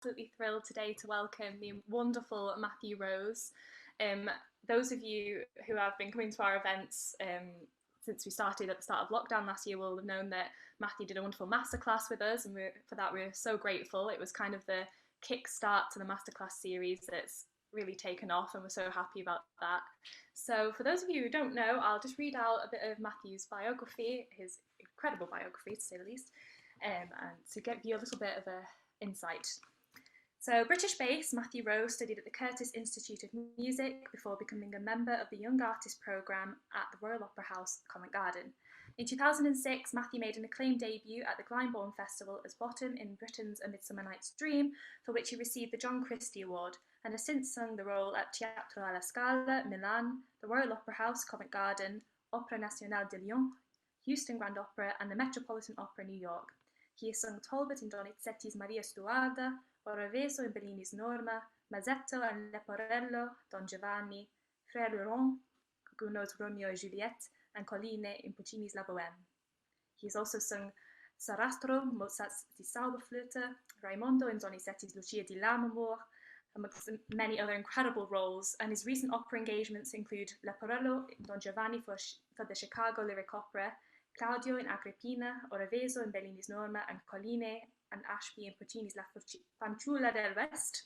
absolutely thrilled today to welcome the wonderful Matthew Rose. Those of you who have been coming to our events since we started at the start of lockdown last year will have known that Matthew did a wonderful masterclass with us, and for that we're so grateful. It was kind of the kickstart to the masterclass series that's really taken off, and we're so happy about that. So for those of you who don't know, I'll just read out a bit of Matthew's biography, his incredible biography to say the least, and to give you a little bit of an insight. So British-based, Matthew Rose studied at the Curtis Institute of Music before becoming a member of the Young Artist Programme at the Royal Opera House, Covent Garden. In 2006, Matthew made an acclaimed debut at the Glyndebourne Festival as Bottom in Britain's A Midsummer Night's Dream, for which he received the John Christie Award, and has since sung the role at Teatro alla Scala, Milan, the Royal Opera House, Covent Garden, Opera de Lyon, Houston Grand Opera, and the Metropolitan Opera, New York. He has sung Talbot in Donizetti's Maria Stuarda, Oraveso in Bellini's Norma, Mazzetto and Leporello, Don Giovanni, Frère Laurent, Gounod's Romeo and Juliet, and Colline in Puccini's La Bohème. He has also sung Sarastro, Mozart's Die Zauberflöte, Raimondo in Donizetti's Lucia di Lammermoor, amongst many other incredible roles, and his recent opera engagements include Leporello in Don Giovanni for the Chicago Lyric Opera, Claudio in Agrippina, Oraveso in Bellini's Norma, and Colline and Ashby in Puccini's La Fanciulla del West,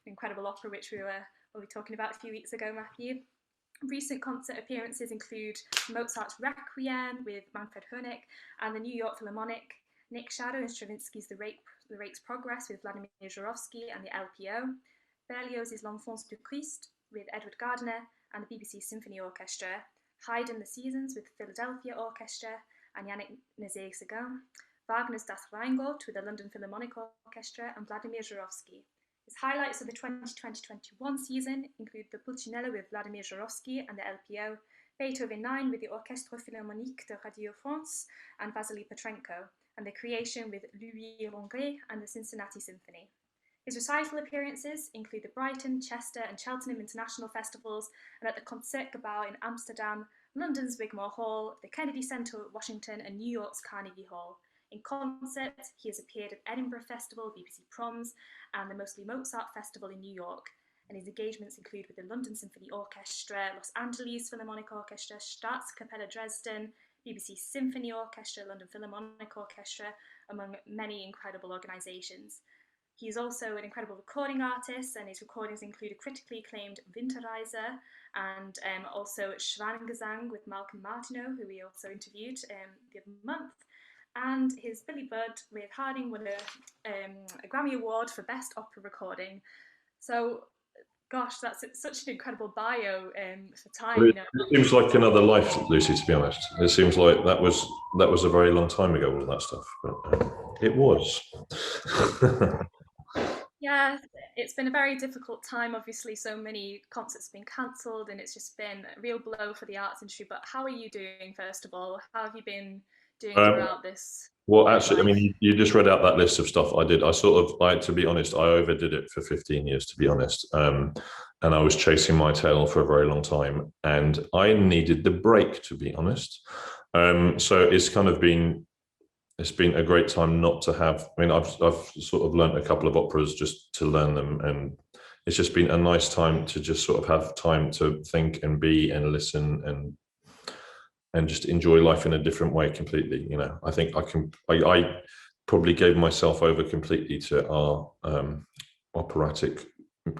an incredible opera which we were talking about a few weeks ago, Matthew. Recent concert appearances include Mozart's Requiem with Manfred Honeck and the New York Philharmonic, Nick Shadow in Stravinsky's The Rake's Progress with Vladimir Zhurovsky and the LPO, Berlioz's L'Enfance du Christ with Edward Gardner and the BBC Symphony Orchestra, Haydn The Seasons with Philadelphia Orchestra and Yannick Nézet-Séguin, Wagner's Das Rheingold with the London Philharmonic Orchestra and Vladimir Zhurovsky. His highlights of the 2020-21 season include the Pulcinella with Vladimir Zhurovsky and the LPO, Beethoven 9 with the Orchestre Philharmonique de Radio France and Vasily Petrenko, and The Creation with Louis Longré and the Cincinnati Symphony. His recital appearances include the Brighton, Chester and Cheltenham International Festivals, and at the Concertgebouw in Amsterdam, London's Wigmore Hall, the Kennedy Center at Washington and New York's Carnegie Hall. In concert, he has appeared at Edinburgh Festival, BBC Proms, and the Mostly Mozart Festival in New York. And his engagements include with the London Symphony Orchestra, Los Angeles Philharmonic Orchestra, Staatskapelle Dresden, BBC Symphony Orchestra, London Philharmonic Orchestra, among many incredible organisations. He is also an incredible recording artist, and his recordings include a critically acclaimed Winterreise and also Schwanengesang with Malcolm Martineau, who we also interviewed the other month. And his Billy Budd with Harding won a Grammy Award for Best Opera Recording. So, gosh, that's such an incredible bio for time. Well, it seems like another life, Lucy, to be honest. It seems like that was a very long time ago, all of that stuff. But it was. Yeah, it's been a very difficult time. Obviously, so many concerts have been cancelled, and it's just been a real blow for the arts industry. But how are you doing, first of all? How have you been doing throughout this? Well, actually, I mean, you just read out that list of stuff I did. To be honest, I overdid it for 15 years, to be honest. And I was chasing my tail for a very long time, and I needed the break, to be honest. So it's kind of been a great time not to have. I mean, I've sort of learned a couple of operas just to learn them, and it's just been a nice time to just sort of have time to think and be and listen and just enjoy life in a different way completely. You know, I think I probably gave myself over completely to our operatic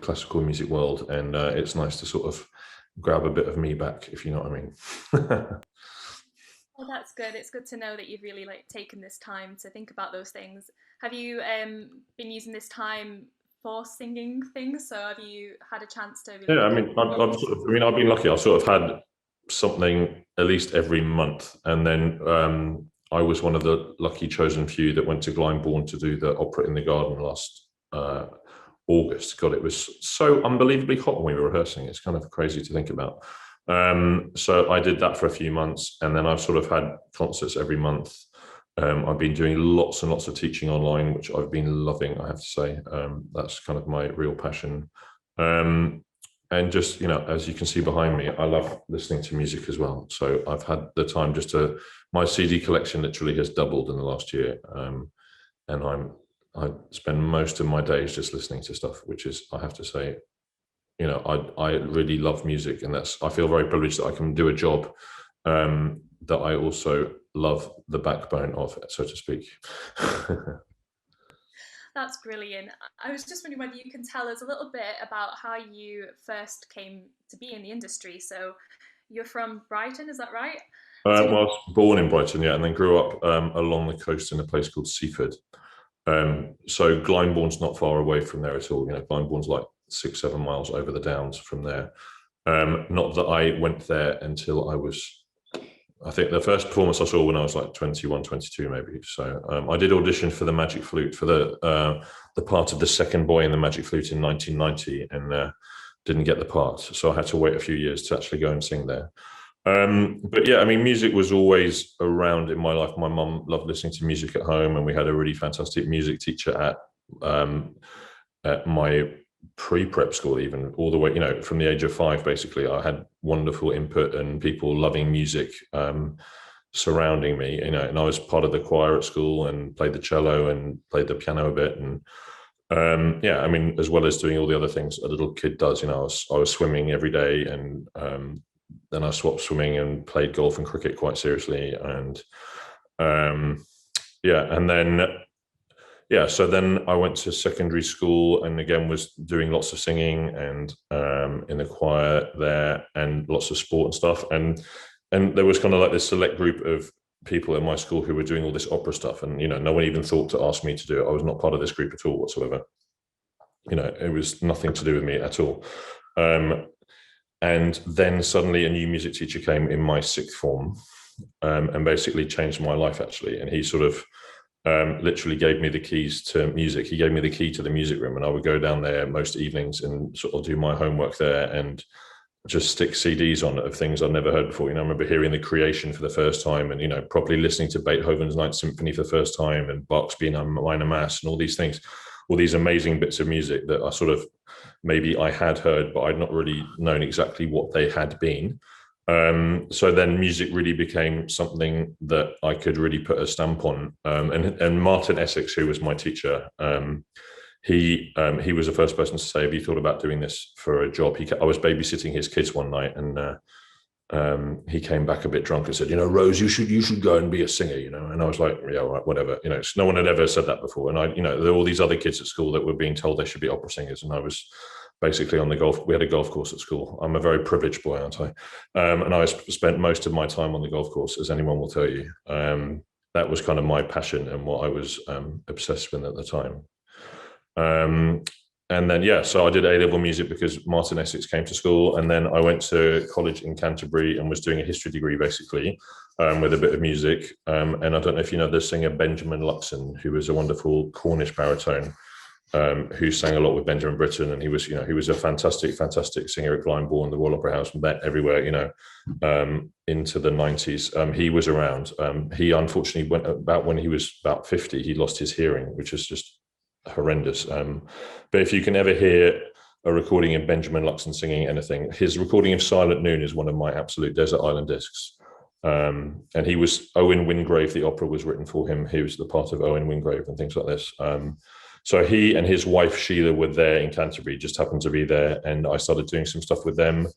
classical music world, and it's nice to sort of grab a bit of me back, if you know what I mean. Well, that's good. It's good to know that you've really taken this time to think about those things. Have you been using this time for singing things? So have you had a chance to? Yeah, I mean, I've been lucky. I've sort of had something at least every month, and then I was one of the lucky chosen few that went to Glyndebourne to do the Opera in the Garden last August. God, it was so unbelievably hot when we were rehearsing. It's kind of crazy to think about. So I did that for a few months, and then I've sort of had concerts every month. I've been doing lots and lots of teaching online, which I've been loving, I have to say. That's kind of my real passion. And just, you know, as you can see behind me, I love listening to music as well. So I've had the time my CD collection literally has doubled in the last year. And I'm I spend most of my days just listening to stuff, which is, I have to say, you know, I really love music, and I feel very privileged that I can do a job that I also love the backbone of, so to speak. That's brilliant. I was just wondering whether you can tell us a little bit about how you first came to be in the industry. So you're from Brighton, is that right? So Well, I was born in Brighton, yeah, and then grew up along the coast in a place called Seaford. So Glyndebourne's not far away from there at all. You know, Glyndebourne's like 6-7 miles over the downs from there. Not that I went there until I think the first performance I saw when I was like 21, 22 maybe. So I did audition for the Magic Flute for the part of the second boy in the Magic Flute in 1990, and didn't get the part. So I had to wait a few years to actually go and sing there. But yeah, I mean, music was always around in my life. My mum loved listening to music at home, and we had a really fantastic music teacher at my pre-prep school, even all the way, you know, from the age of 5, basically. I had wonderful input and people loving music surrounding me, you know, and I was part of the choir at school and played the cello and played the piano a bit. And yeah, I mean, as well as doing all the other things a little kid does, you know, I was swimming every day, and then I swapped swimming and played golf and cricket quite seriously. And yeah, and then yeah, so then I went to secondary school, and again was doing lots of singing and in the choir there, and lots of sport and stuff. And there was kind of like this select group of people in my school who were doing all this opera stuff, and you know, no one even thought to ask me to do it. I was not part of this group at all whatsoever. You know, it was nothing to do with me at all. And then suddenly a new music teacher came in my 6th form, and basically changed my life, actually. And he sort of literally gave me the keys to music. He gave me the key to the music room, and I would go down there most evenings and sort of do my homework there and just stick CDs on of things I'd never heard before. You know, I remember hearing The Creation for the first time, and, you know, properly listening to Beethoven's Ninth Symphony for the first time, and Bach's Wiener Minor Mass, and all these things, all these amazing bits of music that I sort of, maybe I had heard, but I'd not really known exactly what they had been. So then music really became something that I could really put a stamp on. And Martin Essex, who was my teacher, he was the first person to say, "Have you thought about doing this for a job?" I was babysitting his kids one night, and he came back a bit drunk and said, "You know, Rose, you should go and be a singer," you know. And I was like, "Yeah, all right, whatever." You know, no one had ever said that before. And you know, there were all these other kids at school that were being told they should be opera singers, and I was basically on we had a golf course at school. I'm a very privileged boy, aren't I? And I spent most of my time on the golf course, as anyone will tell you. That was kind of my passion and what I was obsessed with at the time. And then, yeah, so I did A-level music because Martin Essex came to school. And then I went to college in Canterbury and was doing a history degree, basically, with a bit of music. And I don't know if you know the singer Benjamin Luxon, who was a wonderful Cornish baritone, who sang a lot with Benjamin Britten. And he was, you know, he was a fantastic singer at Glyndebourne, the Royal Opera House, met everywhere, you know, into the 90s. He was around. He unfortunately went about when he was about 50, he lost his hearing, which is just horrendous. But if you can ever hear a recording of Benjamin Luxon singing anything, his recording of Silent Noon is one of my absolute desert island discs. And he was Owen Wingrave, the opera was written for him. He was the part of Owen Wingrave and things like this. So he and his wife Sheila were there in Canterbury, just happened to be there, and I started doing some stuff with them.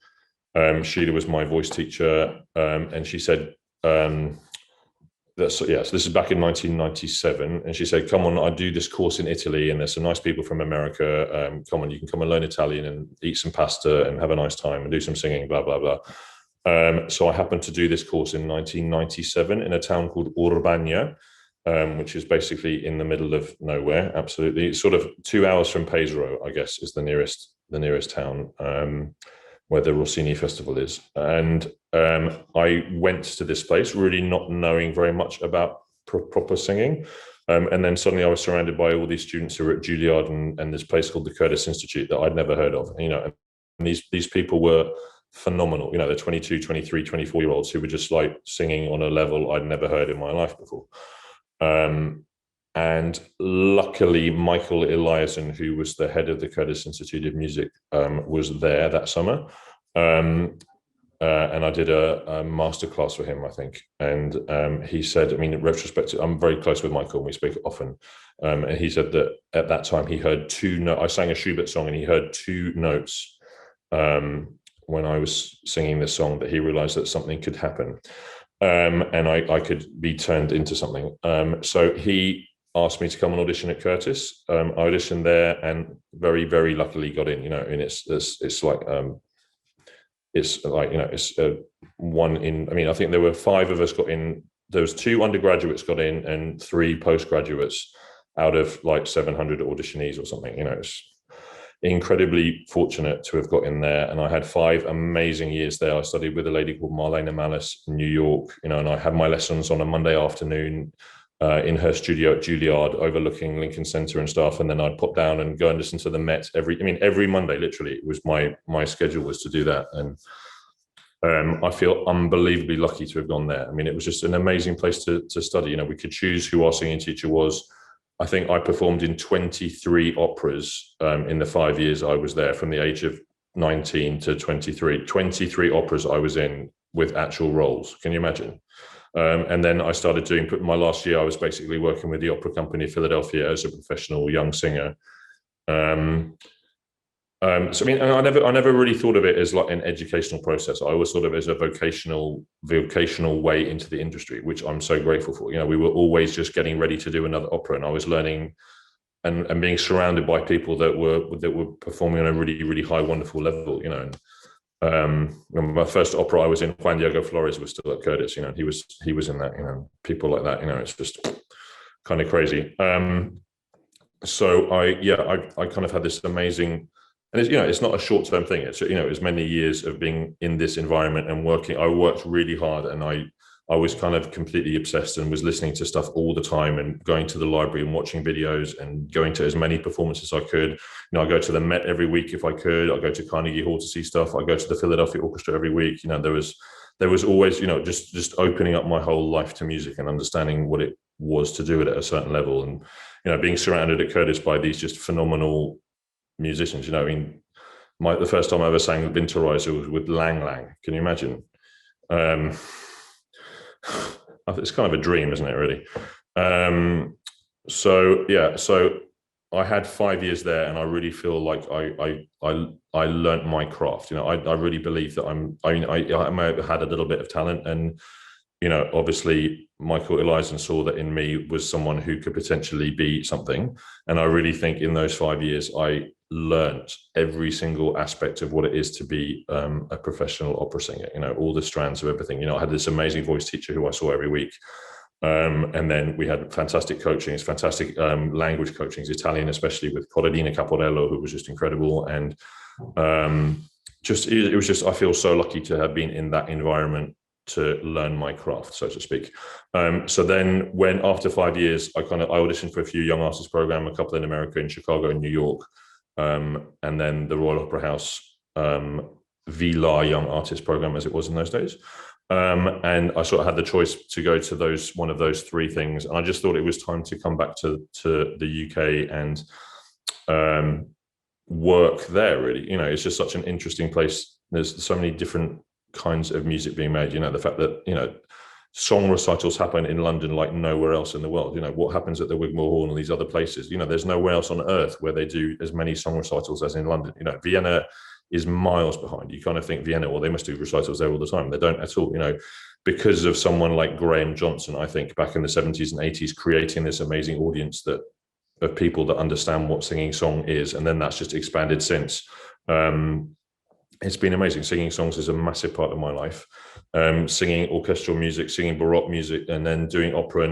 Sheila was my voice teacher, and she said, so this is back in 1997, and she said, "Come on, I do this course in Italy, and there's some nice people from America. Come on, you can come and learn Italian and eat some pasta and have a nice time and do some singing, blah blah blah." So I happened to do this course in 1997 in a town called Urbania, which is basically in the middle of nowhere. Absolutely, it's sort of 2 hours from Pesaro, I guess, is the nearest town where the Rossini Festival is. And I went to this place really not knowing very much about proper singing. And then suddenly I was surrounded by all these students who were at Juilliard and this place called the Curtis Institute that I'd never heard of. You know, and these people were phenomenal. You know, they're 22, 23, 24-year-olds who were just like singing on a level I'd never heard in my life before. And luckily, Michael Eliason, who was the head of the Curtis Institute of Music, was there that summer. and I did a masterclass for him, I think. And he said, I mean, in retrospect, I'm very close with Michael, and we speak often. And he said that at that time he heard two notes. I sang a Schubert song, and he heard two notes when I was singing this song, that he realized that something could happen, and I could be turned into something. So he asked me to come and audition at Curtis. I auditioned there, and very, very luckily got in. And it's like it's one in. I mean, I think there were 5 of us got in. There was 2 undergraduates got in, and 3 postgraduates out of like 700 auditionees or something. It's incredibly fortunate to have got in there, and I had 5 amazing years there. I studied with a lady called Marlena Malice in New York, and I had my lessons on a Monday afternoon in her studio at Juilliard, overlooking Lincoln Center and stuff. And then I'd pop down and go and listen to the Met every Monday. Literally, it was my schedule was to do that. And I feel unbelievably lucky to have gone there. I mean, it was just an amazing place to study. We could choose who our singing teacher was. I think I performed in 23 operas in the 5 years I was there, from the age of 19 to 23. 23 operas I was in with actual roles. Can you imagine? And then I started doing, my last year, I was basically working with the Opera Company of Philadelphia as a professional young singer. So I mean, I never really thought of it as like an educational process. I always thought of it as a vocational way into the industry, which I'm so grateful for. We were always just getting ready to do another opera, and I was learning and being surrounded by people that were performing on a really, really high, wonderful level. My first opera I was in, Juan Diego Flores was still at Curtis. He was in that. People like that. It's just kind of crazy. So I kind of had this amazing. And it's not a short-term thing. It's it was many years of being in this environment and working. I worked really hard, and I was kind of completely obsessed and was listening to stuff all the time, and going to the library and watching videos and going to as many performances as I could. I go to the Met every week if I could. I go to Carnegie Hall to see stuff. I go to the Philadelphia Orchestra every week. There was always just opening up my whole life to music and understanding what it was to do it at a certain level, and being surrounded at Curtis by these just phenomenal musicians. The first time I ever sang Winterreise was with Lang Lang. Can you imagine? It's kind of a dream, isn't it, really? So I had 5 years there, and I really feel like I learned my craft. I really believe that I may have had a little bit of talent, and obviously Michael Eliason saw that in me was someone who could potentially be something. And I really think in those 5 years, I learned every single aspect of what it is to be a professional opera singer, all the strands of everything. I had this amazing voice teacher who I saw every week. And then we had fantastic coachings, fantastic language coachings, Italian, especially with Corradina Caporello, who was just incredible. And it was just, I feel so lucky to have been in that environment to learn my craft, so to speak. So then after 5 years, I auditioned for a few young artists program, a couple in America, in Chicago and New York. And then the Royal Opera House VLA Young Artist Program, as it was in those days. And I sort of had the choice to go to one of those 3 things. And I just thought it was time to come back to the UK and work there, really. It's just such an interesting place. There's so many different kinds of music being made. The fact that, song recitals happen in London like nowhere else in the world. What happens at the Wigmore Hall and these other places, there's nowhere else on earth where they do as many song recitals as in London. Vienna is miles behind. You kind of think Vienna, well, they must do recitals there all the time. They don't at all, because of someone like Graham Johnson, I think, back in the 70s and 80s, creating this amazing audience of people that understand what singing song is. And then that's just expanded since. It's been amazing. Singing songs is a massive part of my life. Singing orchestral music, singing Baroque music, and then doing opera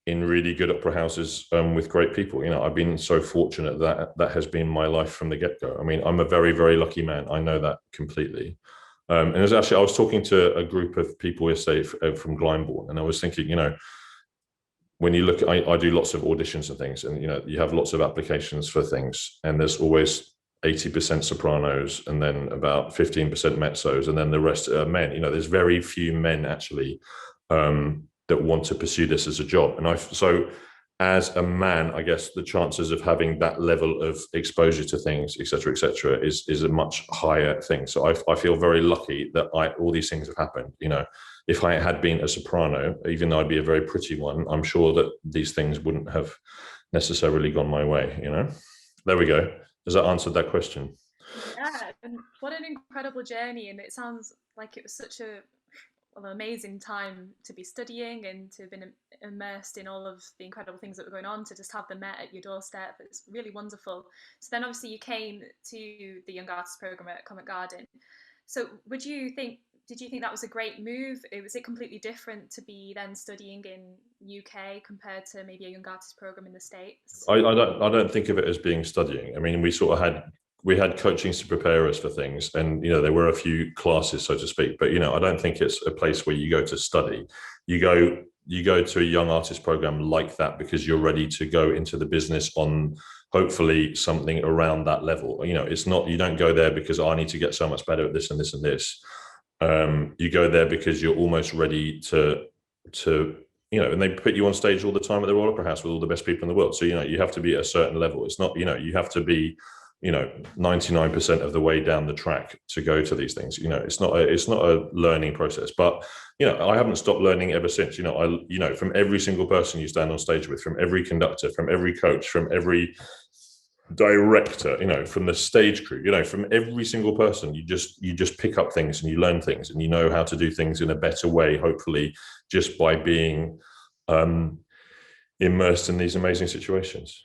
in really good opera houses with great people. I've been so fortunate that has been my life from the get-go. I mean, I'm a very, very lucky man. I know that completely. And I was talking to a group of people yesterday from Glyndebourne, and I was thinking, when you look, I do lots of auditions and things, and you have lots of applications for things, and there's always 80% sopranos, and then about 15% mezzos, and then the rest are men. There's very few men actually that want to pursue this as a job. And as a man, I guess the chances of having that level of exposure to things, etc., is a much higher thing. So I feel very lucky that all these things have happened. You know, if I had been a soprano, even though I'd be a very pretty one, I'm sure that these things wouldn't have necessarily gone my way. You know, there we go. Does that answer that question? Yeah, and what an incredible journey. And it sounds like it was such a well, an amazing time to be studying and to have been immersed in all of the incredible things that were going on, to just have them met at your doorstep. It's really wonderful. So then obviously you came to the Young Artists Programme at Covent Garden. So did you think that was a great move? Was it completely different to be then studying in UK compared to maybe a Young Artists Programme in the States? I don't think of it as being studying. I mean, we had coachings to prepare us for things, and you know, there were a few classes, so to speak, but you know, I don't think it's a place where you go to study. You go to a young artist program like that because you're ready to go into the business on hopefully something around that level. You know, it's not, you don't go there because, oh, I need to get so much better at this and this and this. You go there because you're almost ready to you know, and they put you on stage all the time at the Royal Opera House with all the best people in the world. So, you know, you have to be at a certain level. It's not, you know, you have to be, you know, 99% of the way down the track to go to these things. You know, it's not a learning process. But, you know, I haven't stopped learning ever since. You know, from every single person you stand on stage with, from every conductor, from every coach, from every director, you know, from the stage crew, you know, from every single person, you just pick up things and you learn things and you know how to do things in a better way, hopefully, just by being immersed in these amazing situations.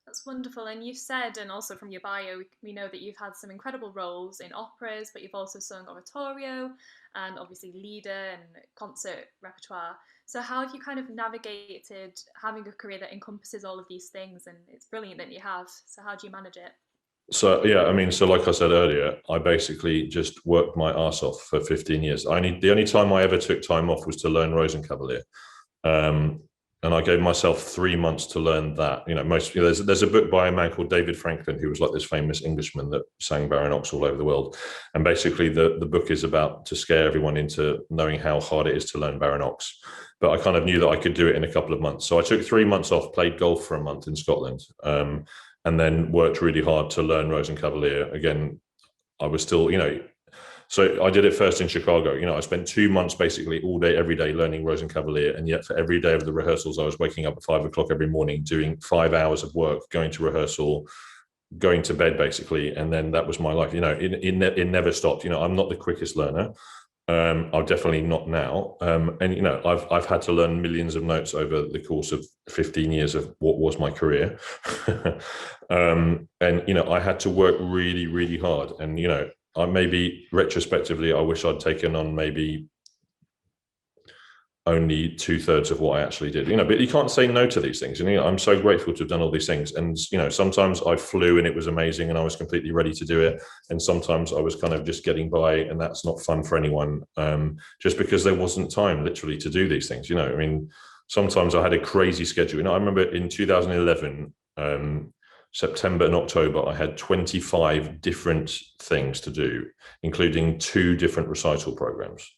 That's wonderful. And you've said, and also from your bio, we know that you've had some incredible roles in operas, but you've also sung oratorio and obviously lieder and concert repertoire. So how have you kind of navigated having a career that encompasses all of these things? And it's brilliant that you have. So how do you manage it? So yeah, I mean, so like I said earlier, I basically just worked my ass off for 15 years. The only time I ever took time off was to learn Rosenkavalier. Um, and I gave myself 3 months to learn that. You know, there's a book by a man called David Franklin, who was like this famous Englishman that sang Baronox all over the world. And basically, the book is about to scare everyone into knowing how hard it is to learn Baronox. But I kind of knew that I could do it in a couple of months. So I took 3 months off, played golf for a month in Scotland, and then worked really hard to learn Rosenkavalier. Again, I was still, you know, so I did it first in Chicago. You know, I spent 2 months basically all day, every day learning Rosenkavalier. And yet for every day of the rehearsals, I was waking up at 5 o'clock every morning, doing 5 hours of work, going to rehearsal, going to bed basically. And then that was my life. You know, it never stopped. You know, I'm not the quickest learner. I'm definitely not now. And, you know, I've had to learn millions of notes over the course of 15 years of what was my career. And, you know, I had to work really, really hard. And, you know, maybe retrospectively, I wish I'd taken on maybe only 2/3 of what I actually did, you know, but you can't say no to these things. And, you know, I'm so grateful to have done all these things. And, you know, sometimes I flew and it was amazing and I was completely ready to do it. And sometimes I was kind of just getting by, and that's not fun for anyone, just because there wasn't time literally to do these things. You know, I mean, sometimes I had a crazy schedule. You know, I remember in 2011, September and October, I had 25 different things to do, including 2 different recital programs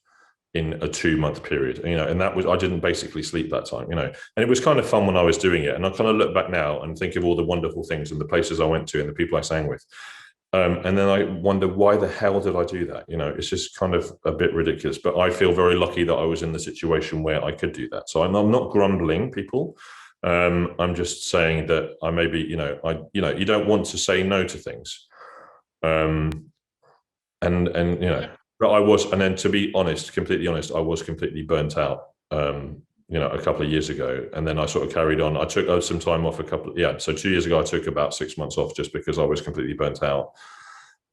in a 2 month period, you know, and that was, I didn't basically sleep that time, you know, and it was kind of fun when I was doing it. And I kind of look back now and think of all the wonderful things and the places I went to and the people I sang with. And then I wonder, why the hell did I do that? You know, it's just kind of a bit ridiculous, but I feel very lucky that I was in the situation where I could do that. So I'm not grumbling, people. I'm just saying that I maybe, you know, you don't want to say no to things. And you know, but I was, and then to be honest, completely honest, I was completely burnt out, you know, a couple of years ago. And then I sort of carried on. I took some time off so 2 years ago, I took about 6 months off just because I was completely burnt out.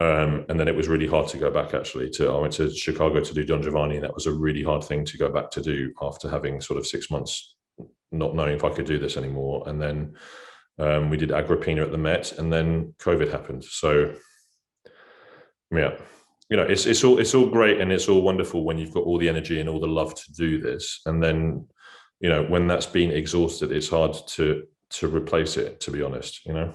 And then it was really hard to go back actually I went to Chicago to do Don Giovanni, and that was a really hard thing to go back to do after having sort of 6 months not knowing if I could do this anymore. And then we did Agrippina at the Met, and then COVID happened. So yeah, you know, it's all great and it's all wonderful when you've got all the energy and all the love to do this, and then, you know, when that's been exhausted, it's hard to replace it, to be honest, you know.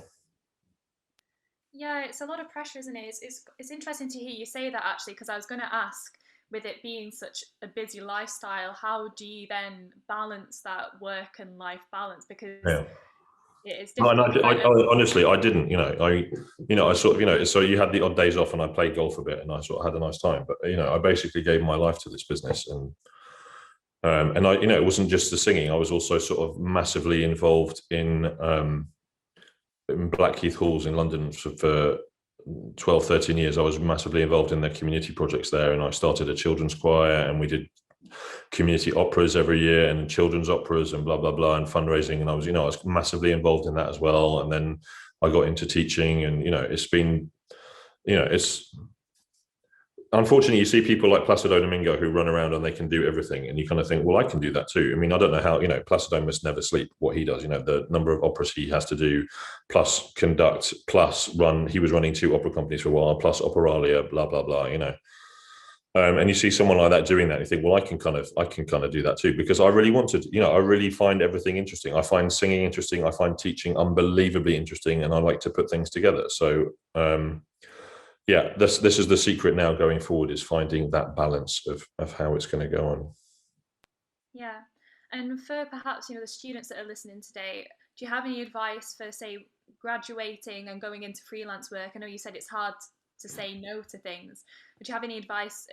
Yeah, it's a lot of pressure, isn't it? It's interesting to hear you say that actually, because I was going to ask, with it being such a busy lifestyle, how do you then balance that work and life balance? Because Yeah. it's No, difficult to kind of. honestly, I didn't. I sort of, so you had the odd days off, and I played golf a bit, and I sort of had a nice time. But I basically gave my life to this business, and it wasn't just the singing. I was also sort of massively involved in Blackheath Halls in London for 12, 13 years. I was massively involved in their community projects there, and I started a children's choir, and we did community operas every year and children's operas and blah blah blah and fundraising, and I was massively involved in that as well. And then I got into teaching, and it's been it's unfortunately, you see people like Placido Domingo who run around and they can do everything, and you kind of think, well, I can do that too. I mean, I don't know how, Placido must never sleep. What he does, the number of operas he has to do, plus conduct, plus run. He was running 2 opera companies for a while, plus operalia, blah blah blah. And you see someone like that doing that, and you think, well, I can kind of do that too, because I really wanted, I really find everything interesting. I find singing interesting. I find teaching unbelievably interesting, and I like to put things together. So, yeah, this is the secret now going forward, is finding that balance of how it's going to go on. Yeah. And for perhaps, the students that are listening today, do you have any advice for, say, graduating and going into freelance work? I know you said it's hard to say no to things. But do you have any advice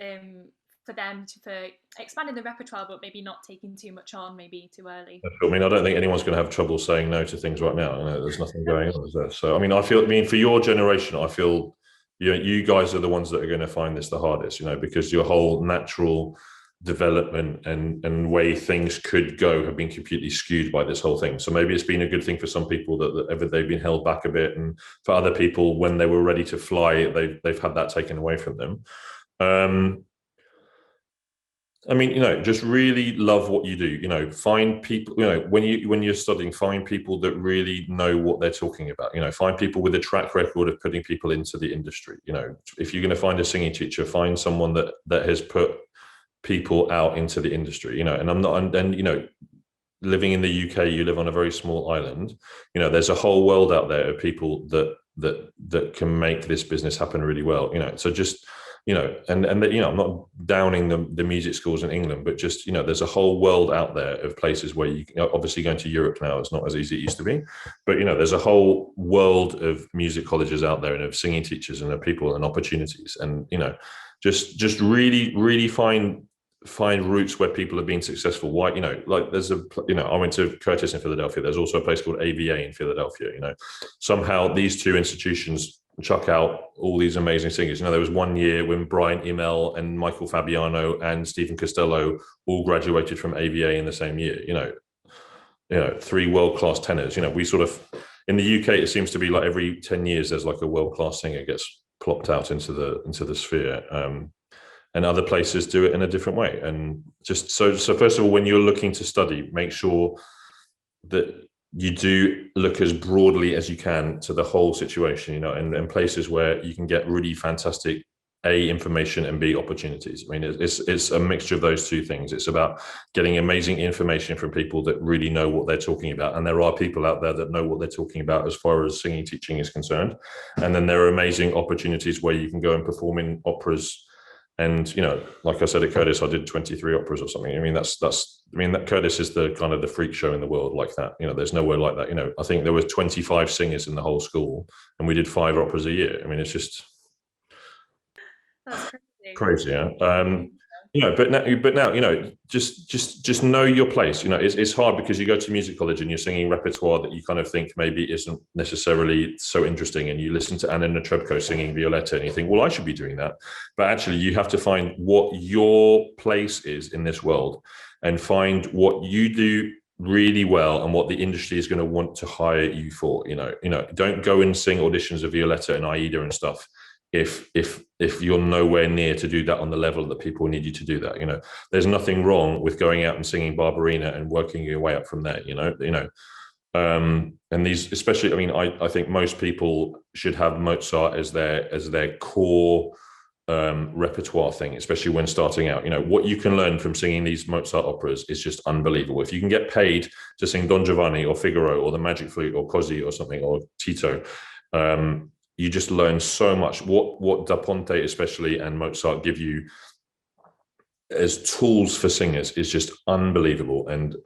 for them for expanding the repertoire, but maybe not taking too much on, maybe too early? I mean, I don't think anyone's going to have trouble saying no to things right now. There's nothing going on, is there? So, I mean, for your generation, I feel you guys are the ones that are going to find this the hardest, because your whole natural development and way things could go have been completely skewed by this whole thing. So maybe it's been a good thing for some people that they've been held back a bit, and for other people, when they were ready to fly, they've had that taken away from them. I mean, just really love what you do. Find people, when you're studying, find people that really know what they're talking about. Find people with a track record of putting people into the industry. If you're going to find a singing teacher, find someone that has put people out into the industry. Living in the UK, you live on a very small island. There's a whole world out there of people that can make this business happen really well. So just I'm not downing the music schools in England, but just there's a whole world out there of places where obviously going to Europe now is not as easy as it used to be, but there's a whole world of music colleges out there, and of singing teachers, and of people and opportunities, and just really find routes where people have been successful. Why, like there's I went to Curtis in Philadelphia. There's also a place called AVA in Philadelphia. Somehow these 2 institutions chuck out all these amazing singers. There was one year when Brian Email and Michael Fabiano and Stephen Costello all graduated from AVA in the same year. 3 world-class tenors. We sort of, in the UK, it seems to be like every 10 years there's like a world-class singer gets plopped out into the sphere. And other places do it in a different way. And just so first of all, when you're looking to study, make sure that you do look as broadly as you can to the whole situation, and places where you can get really fantastic A, information, and B, opportunities. I mean, it's a mixture of those 2 things. It's about getting amazing information from people that really know what they're talking about. And there are people out there that know what they're talking about as far as singing teaching is concerned. And then there are amazing opportunities where you can go and perform in operas. And like I said at Curtis, I did 23 operas or something. I mean, that Curtis is the kind of the freak show in the world like that. There's nowhere like that. I think there was 25 singers in the whole school, and we did 5 operas a year. I mean, it's just That's crazy. Yeah. But now, just know your place. It's hard because you go to music college and you're singing repertoire that you kind of think maybe isn't necessarily so interesting, and you listen to Anna Netrebko singing Violetta and you think, well, I should be doing that. But actually, you have to find what your place is in this world, and find what you do really well and what the industry is going to want to hire you for. Don't go and sing auditions of Violetta and Aida and stuff if you're nowhere near to do that on the level that people need you to do that. There's nothing wrong with going out and singing Barbarina and working your way up from there. And these, especially, I mean, I think most people should have Mozart as their core repertoire thing, especially when starting out. What you can learn from singing these Mozart operas is just unbelievable. If you can get paid to sing Don Giovanni or Figaro or the Magic Flute or Così or something, or Tito, you just learn so much. What Da Ponte especially and Mozart give you as tools for singers is just unbelievable. And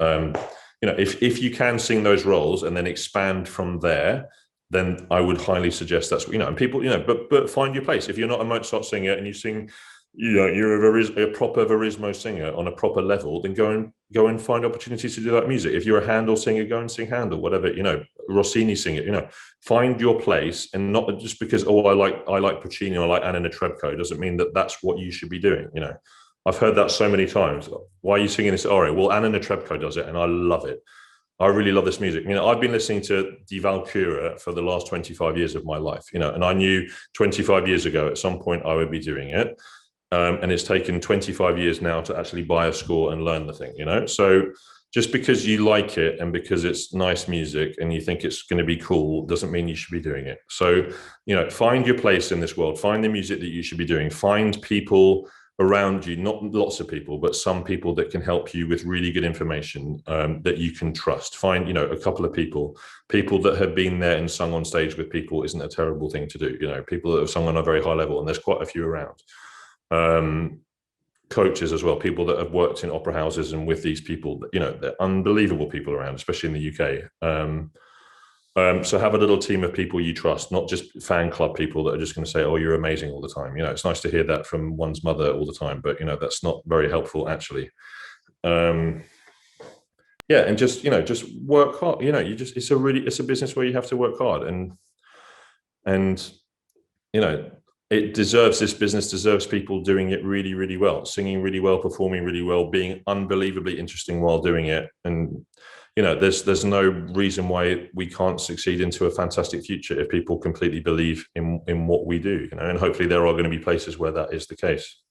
if you can sing those roles and then expand from there, then I would highly suggest that's and people but find your place. If you're not a Mozart singer and you sing, you're a proper Verismo singer on a proper level, then go and find opportunities to do that music. If you're a Handel singer, go and sing Handel, whatever, Rossini singer, find your place. And not just because I like Puccini, I like Anna Netrebko, doesn't mean that that's what you should be doing. I've heard that so many times. Why are you singing this aria? Well, Anna Netrebko does it and I love it. I really love this music. I've been listening to Die Walküre for the last 25 years of my life, and I knew 25 years ago at some point I would be doing it. And it's taken 25 years now to actually buy a score and learn the thing, So just because you like it and because it's nice music and you think it's going to be cool doesn't mean you should be doing it. So, find your place in this world, find the music that you should be doing, find people around you, not lots of people, but some people that can help you with really good information that you can trust. Find, a couple of people that have been there and sung on stage with people isn't a terrible thing to do. People that have sung on a very high level, and there's quite a few around. Coaches as well, people that have worked in opera houses and with these people, they're unbelievable people around, especially in the UK. So have a little team of people you trust, not just fan club people that are just going to say, oh, you're amazing all the time. It's nice to hear that from one's mother all the time, but that's not very helpful actually. And just work hard. It's a business where you have to work hard, and this business deserves people doing it really, really well, singing really well, performing really well, being unbelievably interesting while doing it. And, there's no reason why we can't succeed into a fantastic future if people completely believe in what we do, and hopefully there are going to be places where that is the case.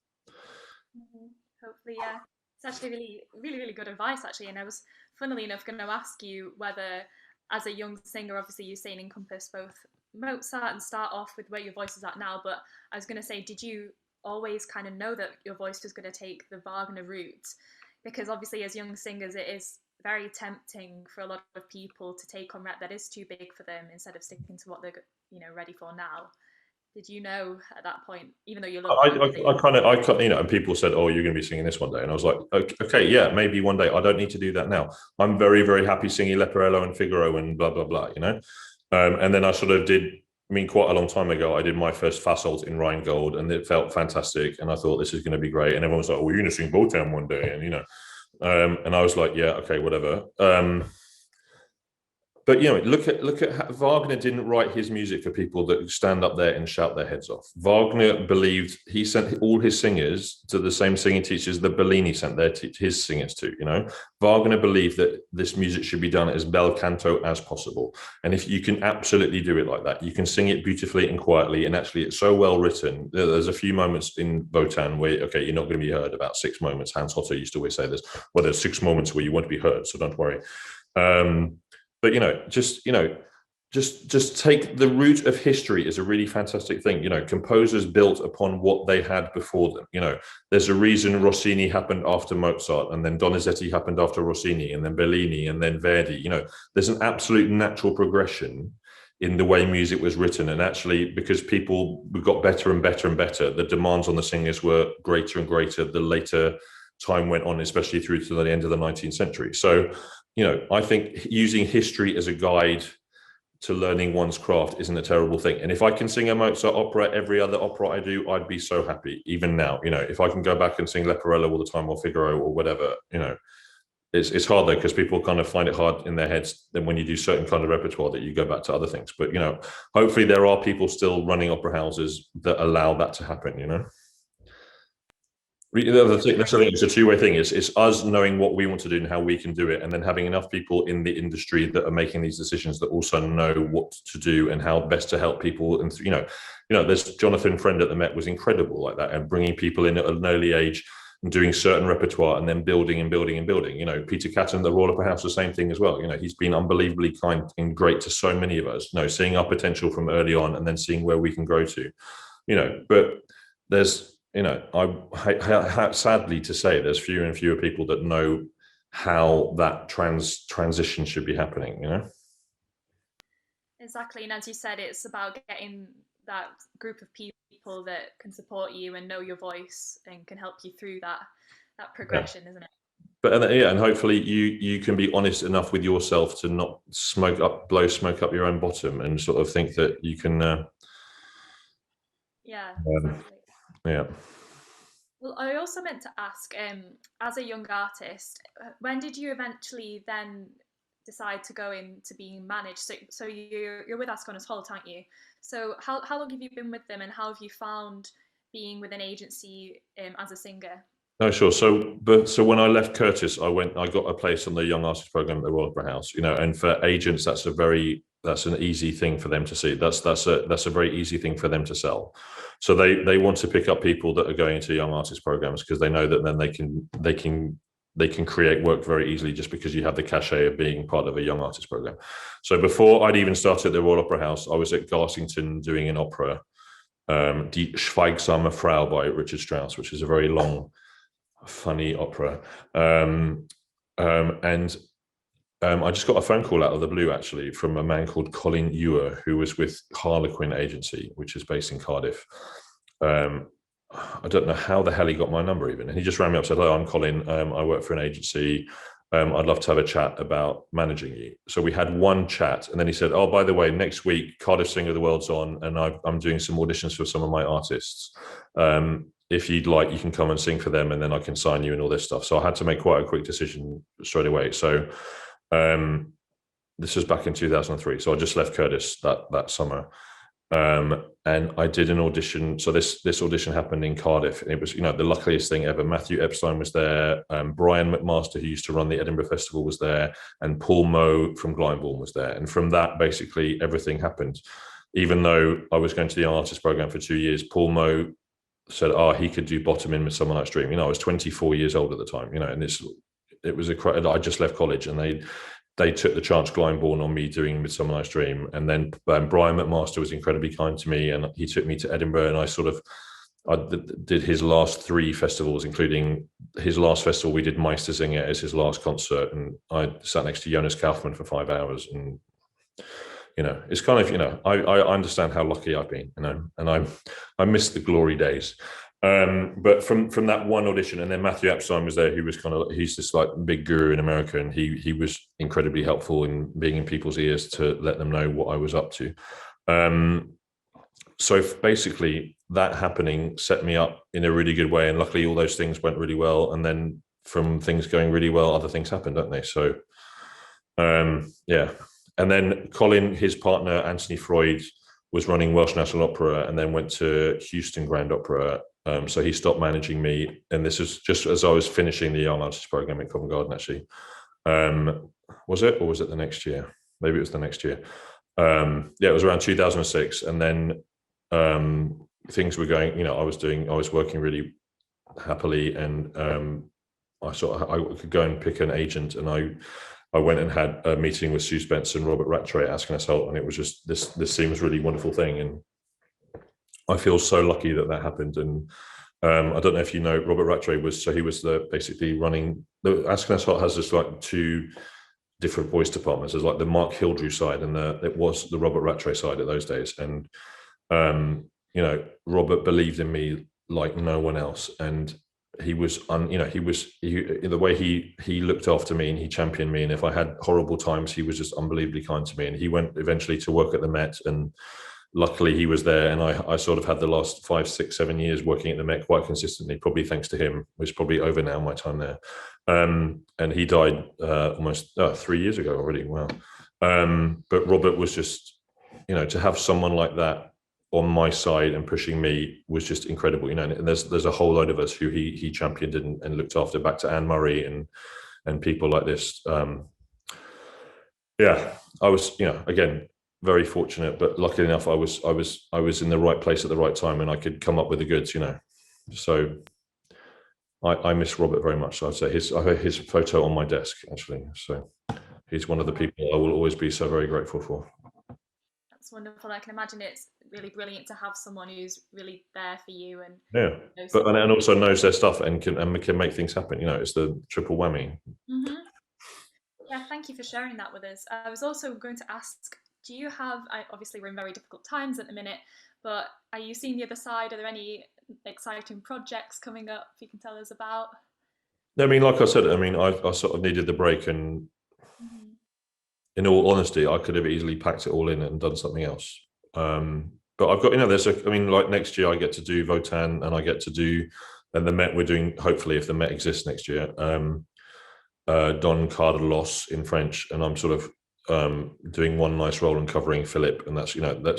Hopefully, yeah. It's actually really, really, really good advice, actually. And I was, funnily enough, going to ask you whether, as a young singer, obviously you're saying encompass both Mozart and start off with where your voice is at now. But I was going to say, did you always kind of know that your voice was going to take the Wagner route? Because obviously, as young singers, it is very tempting for a lot of people to take on rep that is too big for them instead of sticking to what they're ready for now. Did you know at that point, even though you love and people said, oh, you're going to be singing this one day, and I was like, okay, yeah, maybe one day. I don't need to do that now. I'm very, very happy singing Leporello and Figaro and blah blah blah, and then I sort of did. Quite a long time ago, I did my first Fasolt in Rheingold, and it felt fantastic. And I thought this is going to be great. And everyone was like, "Oh, you're going to sing Wotan one day," and and I was like, "Yeah, okay, whatever." But look at how Wagner didn't write his music for people that stand up there and shout their heads off. Wagner believed he sent all his singers to the same singing teachers that Bellini sent his singers to. Wagner believed that this music should be done as bel canto as possible, and if you can absolutely do it like that, you can sing it beautifully and quietly, and actually it's so well written. There's a few moments in Wotan where you're not going to be heard. About 6 moments. Hans Hotter used to always say this. Well, there's 6 moments where you won't be heard, so don't worry. But just take the root of history is a really fantastic thing. Composers built upon what they had before them. There's a reason Rossini happened after Mozart, and then Donizetti happened after Rossini, and then Bellini, and then Verdi. There's an absolute natural progression in the way music was written, and actually because people got better and better and better, the demands on the singers were greater and greater the later time went on, especially through to the end of the 19th century. So I think using history as a guide to learning one's craft isn't a terrible thing. And if I can sing a Mozart opera every other opera I do, I'd be so happy. Even now, if I can go back and sing Leporello all the time or Figaro or whatever, it's hard though, because people kind of find it hard in their heads then when you do certain kind of repertoire that you go back to other things. But hopefully there are people still running opera houses that allow that to happen. That's the thing. It's a two-way thing. It's us knowing what we want to do and how we can do it, and then having enough people in the industry that are making these decisions that also know what to do and how best to help people. And there's Jonathan Friend at the Met was incredible like that, and bringing people in at an early age and doing certain repertoire and then building and building and building. Peter Catton, the Royal Opera House, the same thing as well. He's been unbelievably kind and great to so many of us. Seeing our potential from early on and then seeing where we can grow to. But there's I sadly to say, there's fewer and fewer people that know how that transition should be happening. Exactly, and as you said, it's about getting that group of people that can support you and know your voice and can help you through that. that progression, isn't it? But yeah, and hopefully you can be honest enough with yourself to not blow smoke up your own bottom, and sort of think that you can. Yeah, exactly. Yeah. Well, I also meant to ask, as a young artist, when did you eventually then decide to go into being managed? So you're with Ascon Holt, aren't you? So how long have you been with them, and how have you found being with an agency as a singer? No, sure. So when I left Curtis, I got a place on the Young Artist Program at the Royal Opera House. And for agents, that's an easy thing for them to see. That's a very easy thing for them to sell. So they want to pick up people that are going into Young Artist programs, because they know that then they can create work very easily, just because you have the cachet of being part of a Young Artist Program. So before I'd even started at the Royal Opera House, I was at Garsington doing an opera, Die Schweigsame Frau by Richard Strauss, which is a very long, funny opera. And I just got a phone call out of the blue, actually, from a man called Colin Ewer, who was with Harlequin Agency, which is based in Cardiff. I don't know how the hell he got my number even. And he just rang me up and said, "Hello, I'm Colin. I work for an agency. I'd love to have a chat about managing you." So we had one chat, and then he said, "Oh, by the way, next week, Cardiff Singer of the World's on, and I'm doing some auditions for some of my artists. If you'd like, you can come and sing for them, and then I can sign you and all this stuff." So I had to make quite a quick decision straight away. So this was back in 2003. So I just left Curtis that summer. And I did an audition. So this audition happened in Cardiff, and it was, the luckiest thing ever. Matthew Epstein was there, Brian McMaster, who used to run the Edinburgh Festival, was there, and Paul Moe from Glyndebourne was there. And from that, basically everything happened. Even though I was going to the artist program for 2 years, Paul Moe said, he could do Bottom in Midsummer Night's Dream. I was 24 years old at the time, and it was I just left college, and they took the chance Glyndebourne on me doing Midsummer Night's Dream. And then Brian McMaster was incredibly kind to me, and he took me to Edinburgh, and I did his last 3 festivals, including his last festival. We did Meistersinger as his last concert, and I sat next to Jonas Kaufmann for 5 hours. And it's kind of, I understand how lucky I've been, and I miss the glory days. But from that one audition, and then Matthew Epstein was there, who was he's this like big guru in America, and he was incredibly helpful in being in people's ears to let them know what I was up to. So basically that happening set me up in a really good way, and luckily all those things went really well. And then from things going really well, other things happened, don't they? So yeah. And then Colin, his partner Anthony Freud, was running Welsh National Opera, and then went to Houston Grand Opera. So he stopped managing me, and this is just as I was finishing the Young Artist Program at Covent Garden, actually. Was it, or was it the next year? Maybe it was the next year. Yeah, it was around 2006, and then things were going. I was working really happily, and I could go and pick an agent, and I went and had a meeting with Sue Spence and Robert Rattray at Ascon Holt, and it was just this seems really wonderful thing, and I feel so lucky that happened. And I don't know if you know, Robert Rattray was basically running the Ascon Holt has this like 2 different voice departments. There's like the Mark Hildrew side, and it was the Robert Rattray side at those days. And Robert believed in me like no one else, and he was the way he looked after me, and he championed me. And if I had horrible times, he was just unbelievably kind to me. And he went eventually to work at the Met, and luckily he was there. And I sort of had the last 5, 6, 7 years working at the Met quite consistently, probably thanks to him. It's probably over now, my time there. And he died almost 3 years ago already. Wow. But Robert was just, to have someone like that on my side and pushing me was just incredible. And there's a whole load of us who he championed and looked after, back to Anne Murray and people like this. Yeah, I was, again, very fortunate, but luckily enough, I was in the right place at the right time, and I could come up with the goods. So I miss Robert very much. So I'd say I have his photo on my desk, actually. So he's one of the people I will always be so very grateful for. That's wonderful. I can imagine it's really brilliant to have someone who's really there for you, and and also knows their stuff and can make things happen. It's the triple whammy. Mm-hmm. Yeah, thank you for sharing that with us. I was also going to ask, do you have, obviously we're in very difficult times at the minute, but are you seeing the other side? Are there any exciting projects coming up you can tell us about? I mean, like I said, I mean, I sort of needed the break, and Mhm. in all honesty, I could have easily packed it all in and done something else. But I've got, I mean, like next year I get to do Votan, and I get to do, and the Met we're doing, hopefully, if the Met exists next year, Don Carlos in French, and I'm sort of doing one nice role and covering Philip, and that's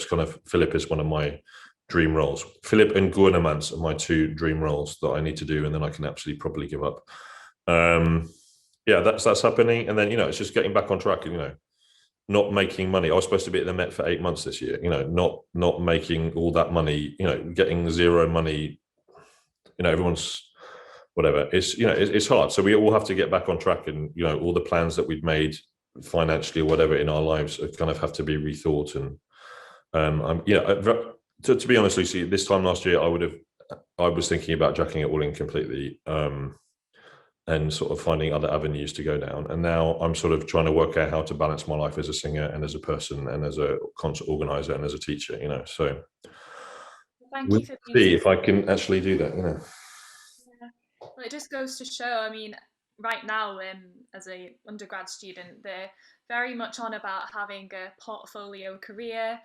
kind of, Philip is one of my dream roles. Philip and Gouvernements are my two dream roles that I need to do, and then I can absolutely probably give up. Yeah, that's happening, and then it's just getting back on track, and not making money. I was supposed to be at the Met for 8 months this year. Not making all that money. Getting zero money. Everyone's whatever. It's hard. So we all have to get back on track, and all the plans that we've made financially or whatever in our lives kind of have to be rethought. And I'm to be honest, Lucy, this time last year I was thinking about jacking it all in completely. And sort of finding other avenues to go down. And now I'm sort of trying to work out how to balance my life as a singer and as a person and as a concert organizer and as a teacher, So Thank we'll you for being see so. if I can actually do that, Yeah. Well, it just goes to show. I mean, right now, as a undergrad student, they're very much on about having a portfolio career,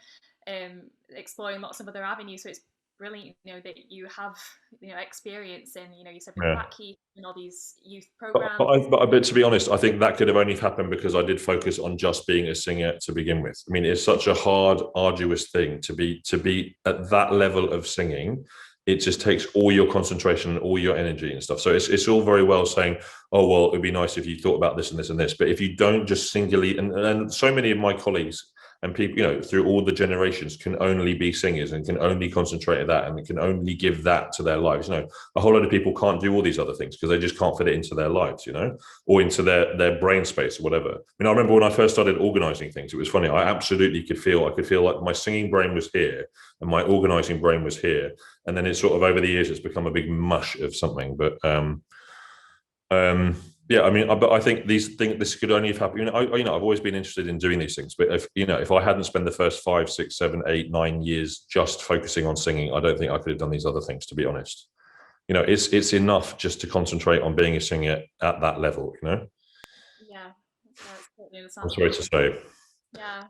exploring lots of other avenues. So it's brilliant, that you have, experience in, you said with Yeah. Blackheath and all these youth programs. But to be honest, I think that could have only happened because I did focus on just being a singer to begin with. I mean, it's such a hard, arduous thing to be at that level of singing. It just takes all your concentration and all your energy and stuff. So it's all very well saying, oh well, it'd be nice if you thought about this and this and this. But if you don't just singularly, and so many of my colleagues and people, through all the generations, can only be singers and can only concentrate on that and can only give that to their lives. A whole lot of people can't do all these other things because they just can't fit it into their lives, or into their brain space or whatever. I mean, I remember when I first started organizing things, it was funny. I could feel like my singing brain was here and my organizing brain was here. And then it's sort of over the years, it's become a big mush of something. But yeah, I mean, but I think this could only have happened. I've always been interested in doing these things, but if I hadn't spent the first 5, 6, 7, 8, 9 years just focusing on singing, I don't think I could have done these other things, to be honest. It's enough just to concentrate on being a singer at that level. Yeah, that's totally I'm understandable. sorry to say. Yeah.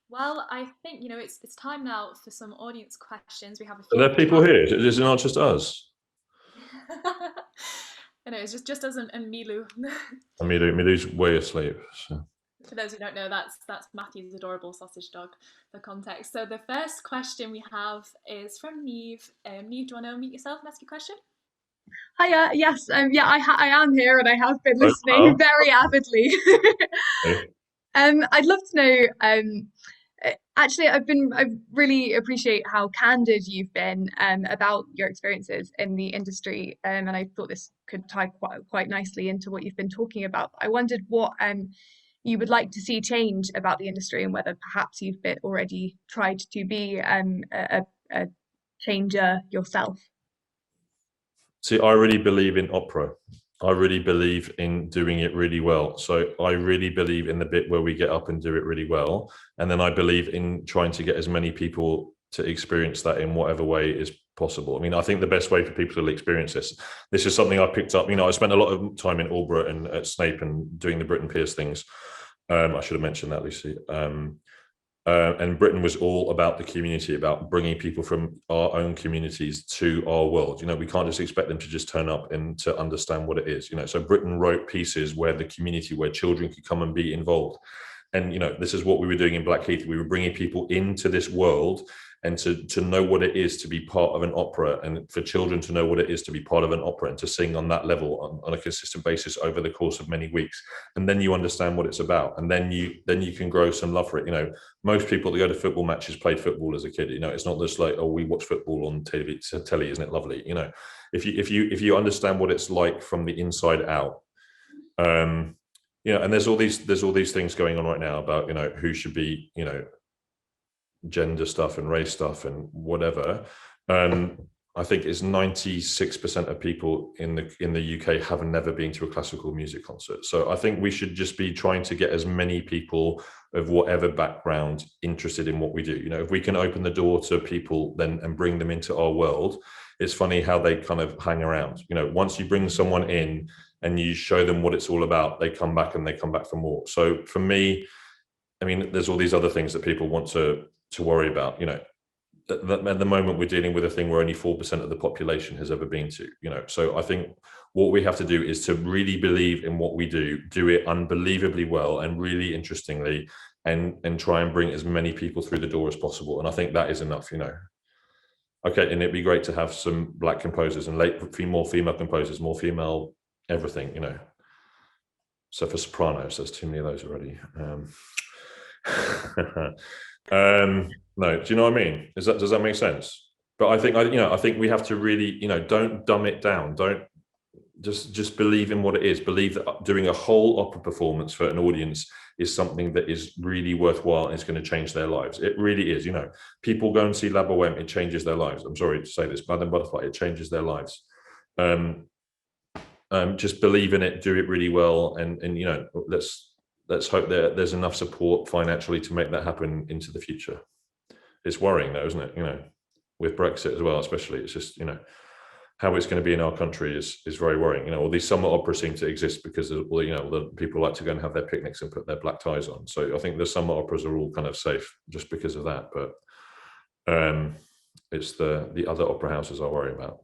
Well, I think it's time now for some audience questions. We have a Are few there in the people chat. here? Is it not just us? I know it's just us and Milu. Milu's way asleep. So. For those who don't know, that's Matthew's adorable sausage dog for context. So the first question we have is from Neve. Neve, do you want to unmute yourself and ask your question? Hiya, yes, yeah, I am here and I have been Oh, listening very avidly. okay. I'd love to know, actually, I really appreciate how candid you've been about your experiences in the industry, and I thought this could tie quite nicely into what you've been talking about. I wondered what you would like to see change about the industry and whether perhaps you've already tried to be a changer yourself. See, I really believe in opera. I really believe in doing it really well. So I really believe in the bit where we get up and do it really well. And then I believe in trying to get as many people to experience that in whatever way is possible. I mean, I think the best way for people to experience this is something I picked up. I spent a lot of time in Aldeburgh and at Snape and doing the Britain Pierce things. I should have mentioned that, Lucy. And Britain was all about the community, about bringing people from our own communities to our world. We can't just expect them to just turn up and to understand what it is. So Britain wrote pieces where the community, where children could come and be involved. And this is what we were doing in Blackheath. We were bringing people into this world and to know what it is to be part of an opera, and for children to know what it is to be part of an opera and to sing on that level on a consistent basis over the course of many weeks. And then you understand what it's about, and then you can grow some love for it. Most people that go to football matches played football as a kid. It's not just like, oh, we watch football on telly, isn't it lovely? If you understand what it's like from the inside out. And there's all these things going on right now about who should be gender stuff and race stuff and whatever. I think it's 96% of people in the UK have never been to a classical music concert. So I think we should just be trying to get as many people of whatever background interested in what we do. If we can open the door to people then and bring them into our world, it's funny how they kind of hang around. Once you bring someone in and you show them what it's all about, they come back and they come back for more. So for me, I mean, there's all these other things that people want to worry about. You know, at the moment we're dealing with a thing where only 4% of the population has ever been to. You know, so I think what we have to do is to really believe in what we do it unbelievably well and really interestingly, and try and bring as many people through the door as possible. And I think that is enough. You know. Okay, and it'd be great to have some black composers and more female composers, more female everything, you know. So for sopranos, there's too many of those already. No, do you know what I mean? Does that make sense? But I think we have to really, don't dumb it down. Don't just believe in what it is. Believe that doing a whole opera performance for an audience is something that is really worthwhile and it's going to change their lives. It really is. People go and see La Bohème, it changes their lives. I'm sorry to say this, Madame Butterfly, it changes their lives. Just believe in it, do it really well, and let's hope that there's enough support financially to make that happen into the future. It's worrying though, isn't it? With Brexit as well, especially. It's just how it's going to be in our country is very worrying. All these summer operas seem to exist because of, the people like to go and have their picnics and put their black ties on. So I think the summer operas are all kind of safe just because of that. But it's the other opera houses I worry about.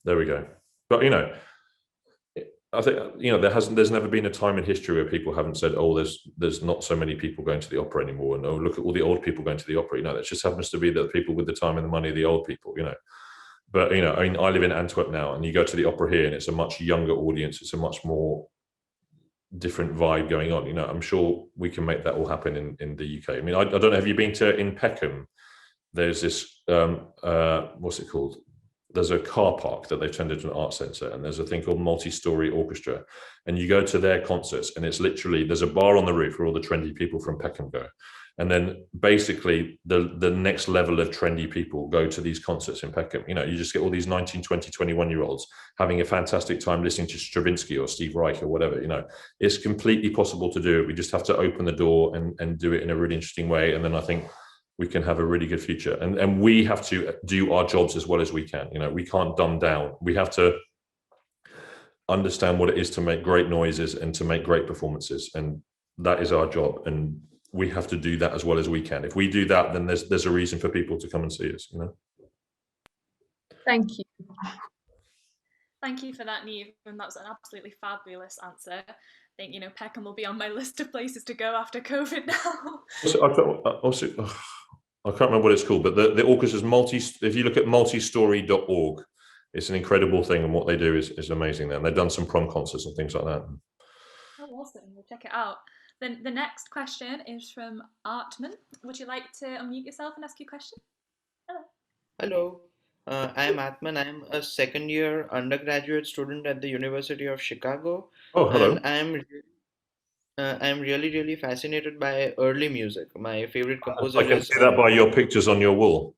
There we go. But I think there's never been a time in history where people haven't said, oh, there's not so many people going to the opera anymore, and oh, look at all the old people going to the opera. That just happens to be the people with the time and the money, the old people. But I mean, I live in Antwerp now, and you go to the opera here, and it's a much younger audience. It's a much more different vibe going on. I'm sure we can make that all happen in the UK. I mean, I don't know. Have you been in Peckham? There's this what's it called? There's a car park that they've turned into an art centre, and there's a thing called multi-story orchestra, and you go to their concerts, and it's literally, there's a bar on the roof where all the trendy people from Peckham go, and then basically the next level of trendy people go to these concerts in Peckham. You just get all these 19, 20, 21-year-olds having a fantastic time listening to Stravinsky or Steve Reich or whatever. It's completely possible to do it. We just have to open the door and do it in a really interesting way, and then I think we can have a really good future. And we have to do our jobs as well as we can. We can't dumb down. We have to understand what it is to make great noises and to make great performances. And that is our job. And we have to do that as well as we can. If we do that, then there's a reason for people to come and see us, Thank you. Thank you for that, Niamh, and that was an absolutely fabulous answer. I think, Peckham will be on my list of places to go after COVID now. I can't remember what it's called, but the orchestra's if you look at multistory.org, it's an incredible thing, and what they do is amazing there. And they've done some prom concerts and things like that. Oh, awesome. We'll check it out. Then the next question is from Artman. Would you like to unmute yourself and ask your question? Hello. Hello, I'm Atman. I'm a second-year undergraduate student at the University of Chicago. Oh, hello. And I'm really, really fascinated by early music. My favorite composer I can see that by your pictures on your wall.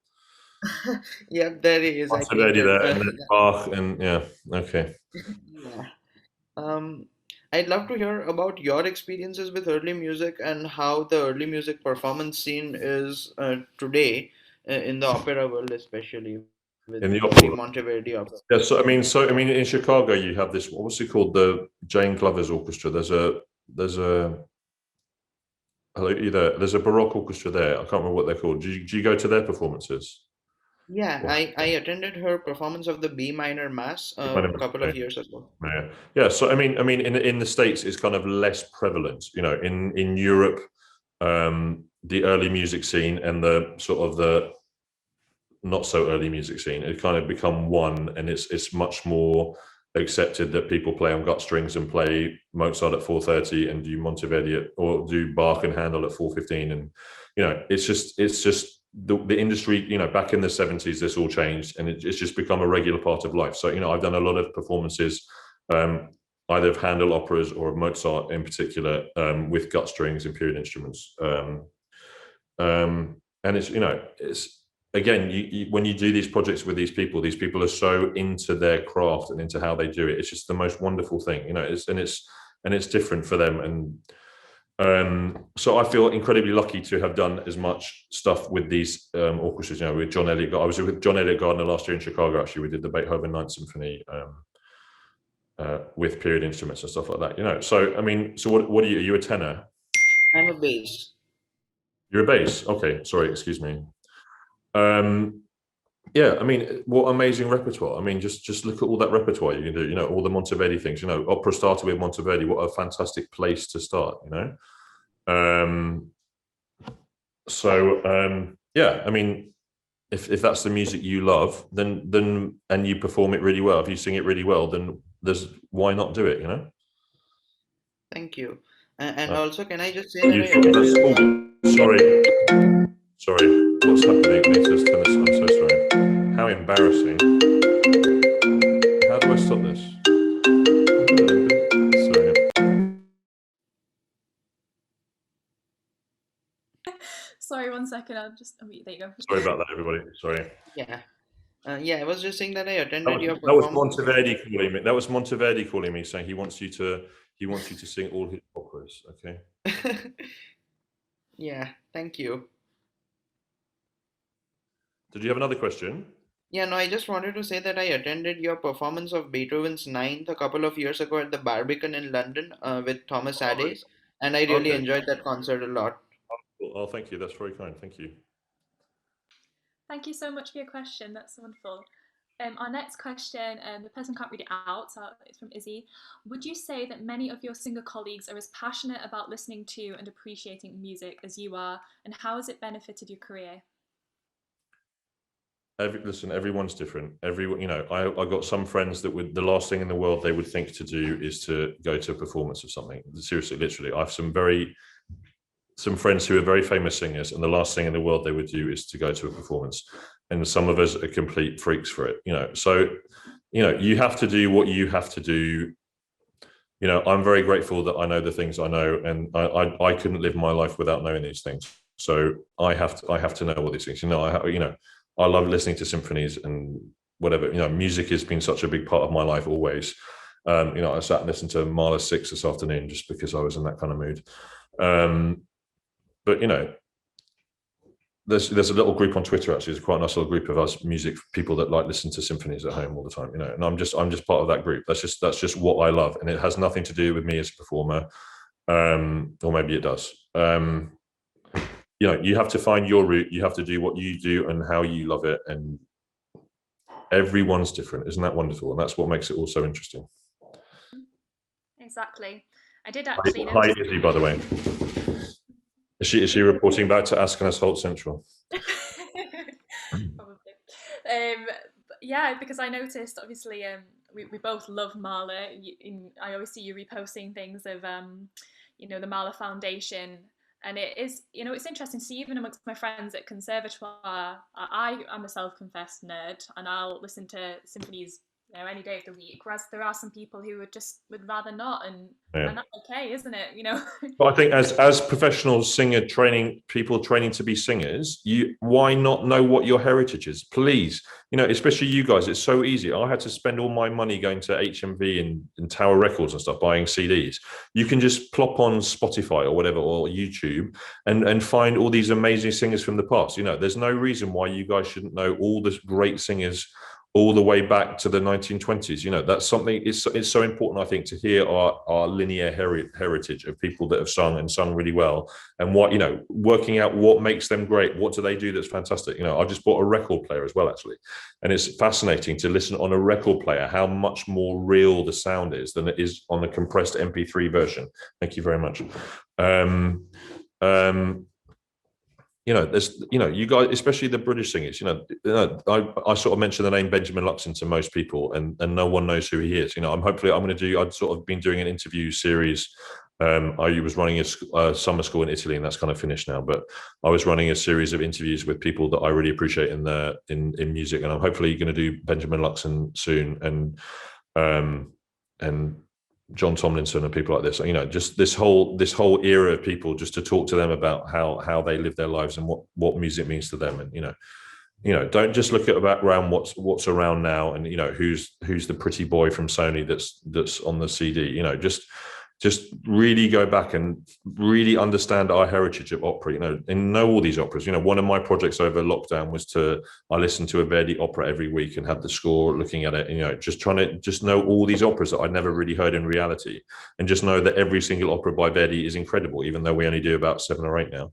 Yeah, there is. Monteverdi there, and then Bach, and yeah, okay. Yeah. I'd love to hear about your experiences with early music and how the early music performance scene is today in the opera world, especially with In the the opera. Monteverdi opera. Yeah, so I mean, in Chicago, you have this. What's it called? The Jane Glover's Orchestra. There's a hello, you there? There's a Baroque orchestra there. I can't remember what they're called. Do you go to their performances? Yeah, I attended her performance of the B minor mass a couple of years ago. Yeah. So I mean, in the States, it's kind of less prevalent. In Europe, the early music scene and the sort of the not so early music scene, it kind of become one, and it's much more accepted that people play on gut strings and play Mozart at 4:30 and do Monteverdi or do Bach and Handel at 4:15, and it's just the industry. Back in the 70s, this all changed, and it's just become a regular part of life. So I've done a lot of performances, either of Handel operas or of Mozart in particular, with gut strings and period instruments, and it's again, when you do these projects with these people are so into their craft and into how they do it. It's just the most wonderful thing, it's different for them. And so I feel incredibly lucky to have done as much stuff with these orchestras. With John Elliott. I was with John Elliott Gardner last year in Chicago. Actually, we did the Beethoven Ninth Symphony. with period instruments and stuff like that, you know. So I mean, so what are you? Are you a tenor? I'm a bass. You're a bass. Okay, sorry, excuse me. Yeah, I mean, what amazing repertoire. I mean, just look at all that repertoire you can do, you know, all the Monteverdi things, you know, opera started with Monteverdi. What a fantastic place to start, you know. Yeah, I mean, if that's the music you love, then and you perform it really well, if you sing it really well, then there's why not do it, you know. Thank you. And Uh, also, can I just say that I attended sorry, what's happening? Let me just turn this. I'm so sorry. How embarrassing. How do I stop this? Sorry, 1 second. I'll just. Oh, there you go. Sorry about that, everybody. Sorry. Yeah. Yeah, I was just saying that I attended That your was performance. Monteverdi calling me. That was Monteverdi calling me, saying he wants you to sing all his operas. Okay. Yeah, thank you. Did you have another question? Yeah, no, I just wanted to say that I attended your performance of Beethoven's Ninth a couple of years ago at the Barbican in London with Thomas Adès, and I really Okay. enjoyed that concert a lot. Oh, thank you. That's very kind. Thank you. Thank you so much for your question. That's wonderful. Our next question, the person can't read it out, so it's from Izzy. Would you say that many of your singer colleagues are as passionate about listening to and appreciating music as you are, and how has it benefited your career? Listen, everyone's different. You know, I got some friends that would, the last thing in the world they would think to do is to go to a performance of something. Seriously, literally. I have some friends who are very famous singers, and the last thing in the world they would do is to go to a performance. And some of us are complete freaks for it, you know. So, you know, you have to do what you have to do. You know, I'm very grateful that I know the things I know, and I couldn't live my life without knowing these things. So I have to know all these things. You know, I love listening to symphonies and whatever. You know, music has been such a big part of my life always. You know, I sat and listened to Mahler 6 this afternoon just because I was in that kind of mood. But you know, there's a little group on Twitter actually. There's quite a nice little group of us music people that like listen to symphonies at home all the time. You know, and I'm just part of that group. That's just what I love, and it has nothing to do with me as a performer, or maybe it does. You know, you have to find your route. You have to do what you do and how you love it, and everyone's different. Isn't that wonderful? And that's what makes it all so interesting. Exactly. I did actually Hi, Izzy, by the way. Is she reporting back to Ascot Holt Central? Probably. Yeah, because I noticed obviously we both love Mahler. I always see you reposting things of you know, the Mahler Foundation, and it is, you know, it's interesting to see even amongst my friends at conservatoire. I am a self-confessed nerd, and I'll listen to symphonies, you know, any day of the week. Whereas there are some people who would rather not, and that's okay, isn't it? You know. But I think as professional people training to be singers, why not know what your heritage is? Please, you know, especially you guys, it's so easy. I had to spend all my money going to HMV and Tower Records and stuff, buying CDs. You can just plop on Spotify or whatever, or YouTube, and find all these amazing singers from the past. You know, there's no reason why you guys shouldn't know all the great singers all the way back to the 1920s. You know, that's something, it's so important, I think, to hear our linear heritage of people that have sung really well, and what, you know, working out what makes them great. What do they do that's fantastic? You know, I just bought a record player as well, actually, and it's fascinating to listen on a record player how much more real the sound is than it is on the compressed MP3 version. Thank you very much. You know, there's, you know, you guys, especially the British singers, you know, I sort of mention the name Benjamin Luxon to most people, and no one knows who he is. You know, I'd sort of been doing an interview series. I was running a summer school in Italy, and that's kind of finished now. But I was running a series of interviews with people that I really appreciate in music, and I'm hopefully going to do Benjamin Luxon soon, and John Tomlinson and people like this. You know, just this whole era of people, just to talk to them about how they live their lives and what music means to them. And you know, don't just look at around what's around now, and you know, who's the pretty boy from Sony that's on the CD. You know, just just really go back and really understand our heritage of opera, and know all these operas. One of my projects over lockdown was I listened to a Verdi opera every week and had the score looking at it, just trying to just know all these operas that I'd never really heard in reality, and just know that every single opera by Verdi is incredible, even though we only do about 7 or 8 now.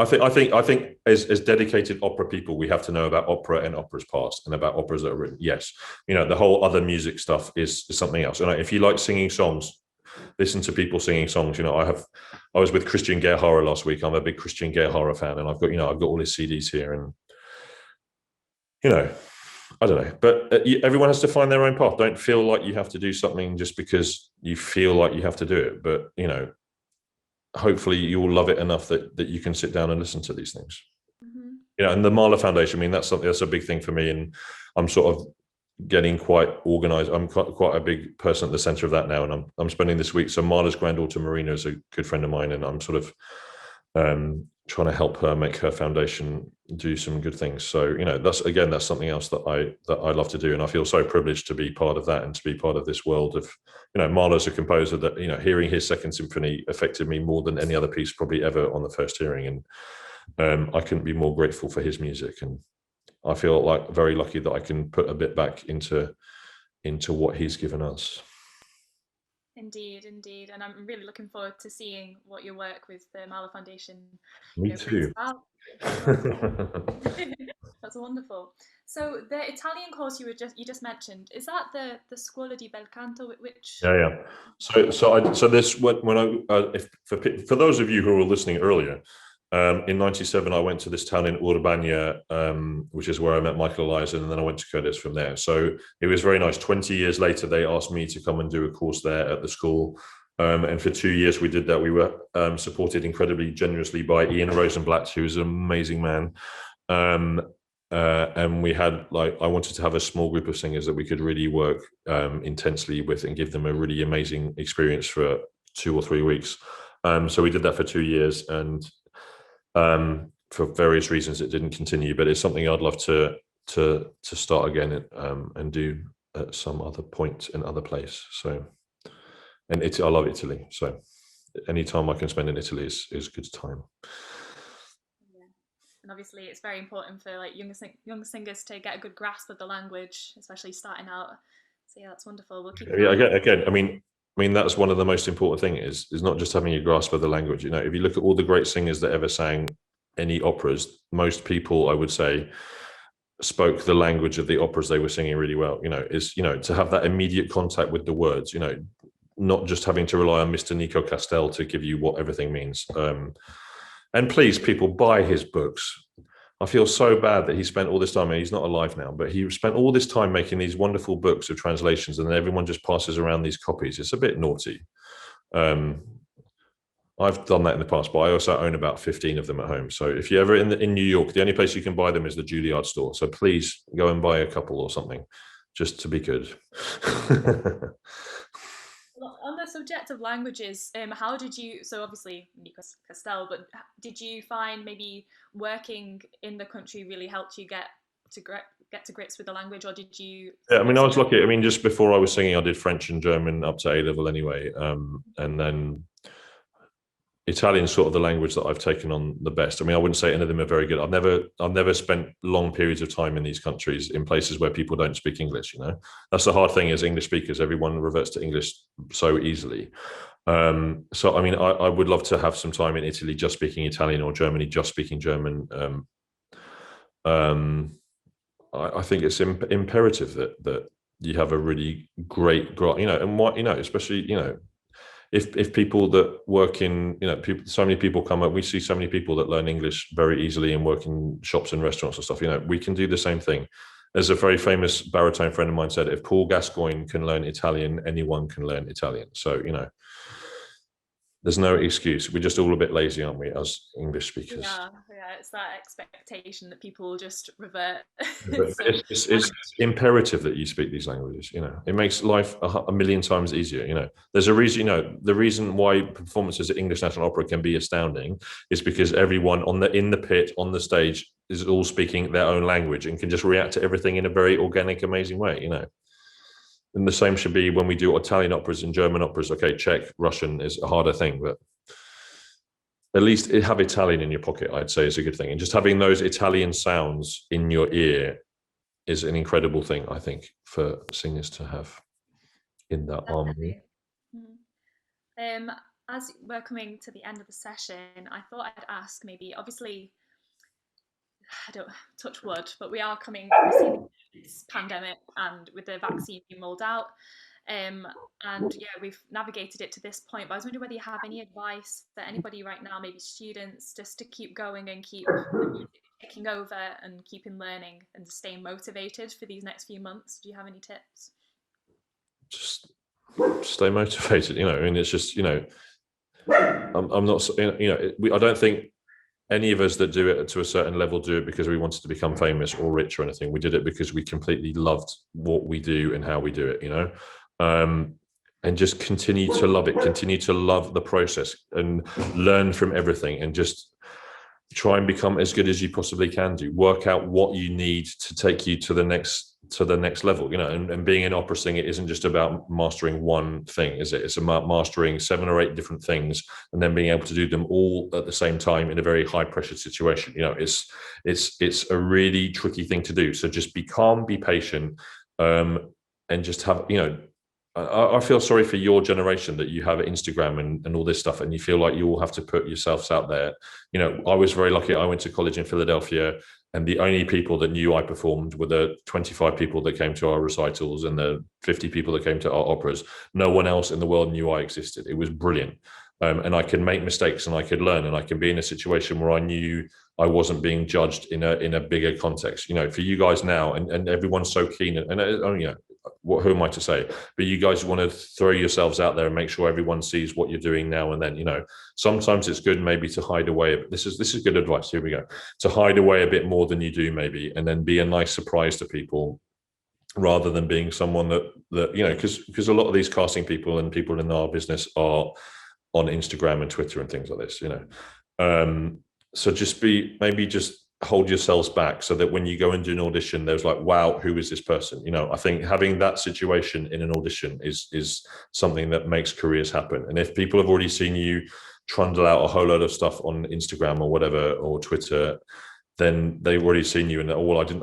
I think as dedicated opera people, we have to know about opera and opera's past and about operas that are written. Yes, the whole other music stuff is something else. And if you like singing songs, listen to people singing songs. I was with Christian Gerhara last week. I'm a big Christian Gerhara fan, and I've got all his CDs here, and I don't know, but everyone has to find their own path. Don't feel like you have to do something just because you feel like you have to do it. But hopefully you'll love it enough that you can sit down and listen to these things. And the Mahler Foundation, that's a big thing for me, and I'm sort of getting quite organized. I'm quite a big person at the center of that now, and I'm spending this week. So Mahler's granddaughter Marina is a good friend of mine, and I'm sort of trying to help her make her foundation do some good things. So that's something else that I love to do, and I feel so privileged to be part of that and to be part of this world of Mahler's a composer that hearing his Second Symphony affected me more than any other piece probably ever on the first hearing, and I couldn't be more grateful for his music, and I feel like very lucky that I can put a bit back into what he's given us. Indeed, and I'm really looking forward to seeing what your work with the Mahler Foundation Me too. That's wonderful. So the Italian course you just mentioned, is that the Scuola di Bel Canto? Which So this for those of you who were listening earlier, in '97 I went to this town in Urbania, which is where I met Michael Elias, and then I went to Curtis from there. So it was very nice. 20 years later, they asked me to come and do a course there at the school. And for 2 years we did that. We were supported incredibly generously by Ian Rosenblatt, who is an amazing man. And we had I wanted to have a small group of singers that we could really work intensely with and give them a really amazing experience for 2 or 3 weeks. So we did that for 2 years, and for various reasons it didn't continue, but it's something I'd love to start again and do at some other point in other place. So, and I love Italy, so any time I can spend in Italy is good time. And obviously it's very important for young singers to get a good grasp of the language, especially starting out. So that's wonderful. We'll keep again, I mean that's one of the most important things is not just having a grasp of the language. If you look at all the great singers that ever sang any operas, most people, I would say, spoke the language of the operas they were singing really well. To have that immediate contact with the words, not just having to rely on Mr. Nico Castell to give you what everything means. And please, people, buy his books. I feel so bad that he spent all this time, and he's not alive now, but he spent all this time making these wonderful books of translations, and then everyone just passes around these copies. It's a bit naughty. I've done that in the past, but I also own about 15 of them at home. So if you're ever in New York, the only place you can buy them is the Juilliard store. So please go and buy a couple or something, just to be good. On the subject of languages, how did you, so obviously Nico Castell, but did you find maybe working in the country really helped you get to grips with the language, or did you? Yeah, I was lucky. Just before I was singing, I did French and German up to A level anyway, and then Italian's sort of the language that I've taken on the best. I wouldn't say any of them are very good. I've never spent long periods of time in these countries in places where people don't speak English. That's the hard thing as English speakers. Everyone reverts to English so easily. So I would love to have some time in Italy just speaking Italian, or Germany just speaking German. I think it's imperative that you have a really great, and what especially if people that work in, so many people come up, we see so many people that learn English very easily and work in shops and restaurants and stuff. We can do the same thing. As a very famous baritone friend of mine said, if Paul Gascoigne can learn Italian, anyone can learn Italian. So there's no excuse. We're just all a bit lazy, aren't we, as English speakers? Yeah, it's that expectation that people just revert. It's imperative that you speak these languages. It makes life a million times easier. There's a reason. The reason why performances at English National Opera can be astounding is because everyone in the pit, on the stage, is all speaking their own language and can just react to everything in a very organic, amazing way. And the same should be when we do Italian operas and German operas. Okay, Czech, Russian is a harder thing, but at least have Italian in your pocket, I'd say, is a good thing. And just having those Italian sounds in your ear is an incredible thing, I think, for singers to have in that harmony. As we're coming to the end of the session, I thought I'd ask, maybe, obviously, I don't touch wood, but we are coming to this pandemic and with the vaccine being rolled out. And yeah, we've navigated it to this point, but I was wondering whether you have any advice for anybody right now, maybe students, just to keep going and keep taking over and keeping learning and staying motivated for these next few months. Do you have any tips? Just stay motivated, and it's just, I'm not, I don't think any of us that do it to a certain level do it because we wanted to become famous or rich or anything. We did it because we completely loved what we do and how we do it, and just continue to love it, continue to love the process and learn from everything, and just try and become as good as you possibly can do. Work out what you need to take you to the next level, and being an opera singer isn't just about mastering one thing, is it? It's about mastering 7 or 8 different things and then being able to do them all at the same time in a very high pressure situation. It's a really tricky thing to do. So just be calm, be patient, and just have, I feel sorry for your generation that you have Instagram and all this stuff, and you feel like you all have to put yourselves out there. I was very lucky. I went to college in Philadelphia, and the only people that knew I performed were the 25 people that came to our recitals and the 50 people that came to our operas. No one else in the world knew I existed. It was brilliant. And I could make mistakes and I could learn, and I could be in a situation where I knew I wasn't being judged in a bigger context. For you guys now, and everyone's so keen, and who am I to say? But you guys want to throw yourselves out there and make sure everyone sees what you're doing now and then. Sometimes it's good maybe to hide away. This is good advice. Here we go. To hide away a bit more than you do maybe, and then be a nice surprise to people, rather than being someone that because a lot of these casting people and people in our business are on Instagram and Twitter and things like this. So just hold yourselves back, so that when you go and do an audition, there's like, wow, who is this person? I think having that situation in an audition is something that makes careers happen. And if people have already seen you trundle out a whole load of stuff on Instagram or whatever, or Twitter, then they've already seen you, and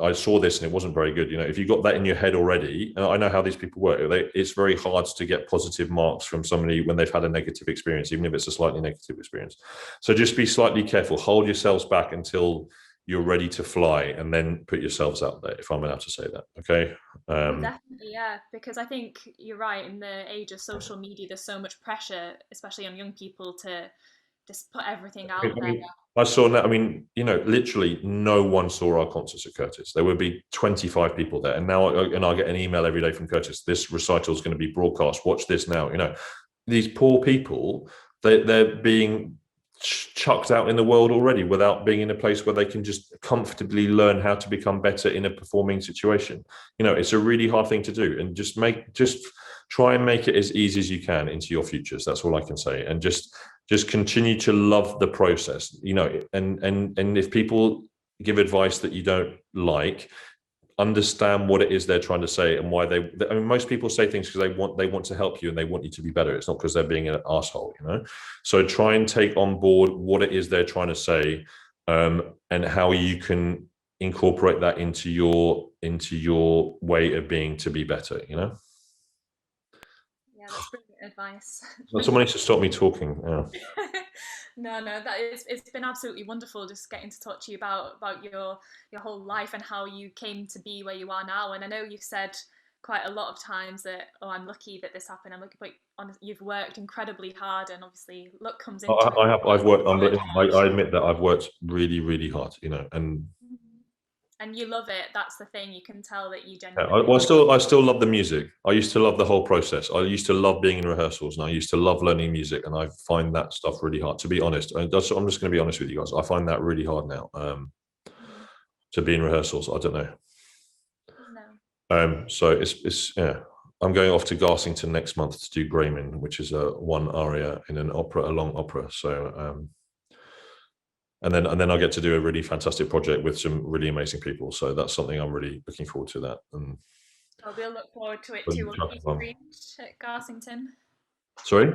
I saw this and it wasn't very good. If you got that in your head already, and I know how these people work, it's very hard to get positive marks from somebody when they've had a negative experience, even if it's a slightly negative experience. So just be slightly careful, hold yourselves back until you're ready to fly, and then put yourselves out there, if I'm allowed to say that. Okay. Definitely, yeah, because I think you're right. In the age of social media, there's so much pressure, especially on young people, to just put everything out there. I saw that. Literally no one saw our concerts at Curtis. There would be 25 people there, and now I get an email every day from Curtis. This recital is going to be broadcast. Watch this now. These poor people, they're being chucked out in the world already without being in a place where they can just comfortably learn how to become better in a performing situation. It's a really hard thing to do, and just try and make it as easy as you can into your futures. That's all I can say. And just continue to love the process, and if people give advice that you don't like, understand what it is they're trying to say and why most people say things because they want to help you and they want you to be better. It's not because they're being an asshole, So try and take on board what it is they're trying to say, and how you can incorporate that into your way of being to be better, Yeah, that's brilliant advice. Someone needs to stop me talking. Yeah. No, it's been absolutely wonderful just getting to talk to you about your whole life and how you came to be where you are now. And I know you've said quite a lot of times that, oh, I'm lucky that this happened. I'm lucky, but you've worked incredibly hard, and obviously luck comes into it. I've worked. I admit that I've worked really, really hard. And you love it. That's the thing. You can tell that you genuinely. I still love the music. I used to love the whole process. I used to love being in rehearsals, and I used to love learning music. And I find that stuff really hard, to be honest. I'm just going to be honest with you guys. I find that really hard now. To be in rehearsals, I don't know. No. So it's yeah. I'm going off to Garsington next month to do Grayman, which is a one aria in a long opera. So. And then I'll get to do a really fantastic project with some really amazing people. So that's something I'm really looking forward to. That, and Well, we'll look forward to it But too. Will it be it's fun. streamed at Garsington? Sorry.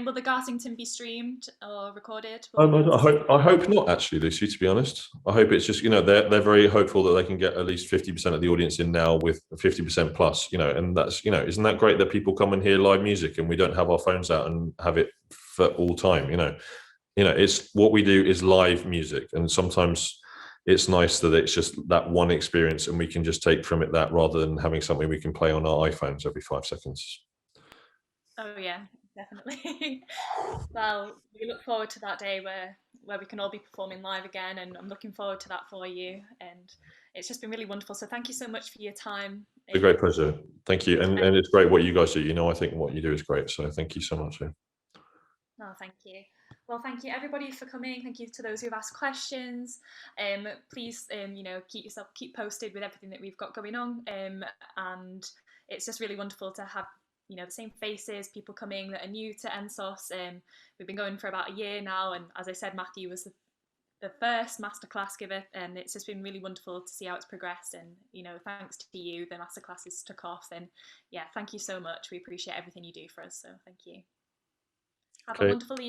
Will the Garsington be streamed or recorded? I hope not, actually, Lucy, to be honest. I hope it's just, they're very hopeful that they can get at least 50% of the audience in now with 50% plus, and that's, isn't that great that people come and hear live music and we don't have our phones out and have it for all time, it's what we do is live music. And sometimes it's nice that it's just that one experience and we can just take from it that, rather than having something we can play on our iPhones every 5 seconds. Oh yeah, definitely. Well, we look forward to that day where we can all be performing live again, and I'm looking forward to that for you. And it's just been really wonderful. So thank you so much for your time. It's a great pleasure. Thank you. And it's great what you guys do. I think what you do is great. So thank you so much. Oh, thank you. Well, thank you everybody for coming. Thank you to those who've asked questions. Please, keep posted with everything that we've got going on. And it's just really wonderful to have the same faces, people coming that are new to NSOS. We've been going for about a year now, and as I said, Matthew was the first masterclass giver, and it's just been really wonderful to see how it's progressed. And thanks to you, the masterclasses took off. And yeah, thank you so much. We appreciate everything you do for us. So thank you. Have a wonderful evening.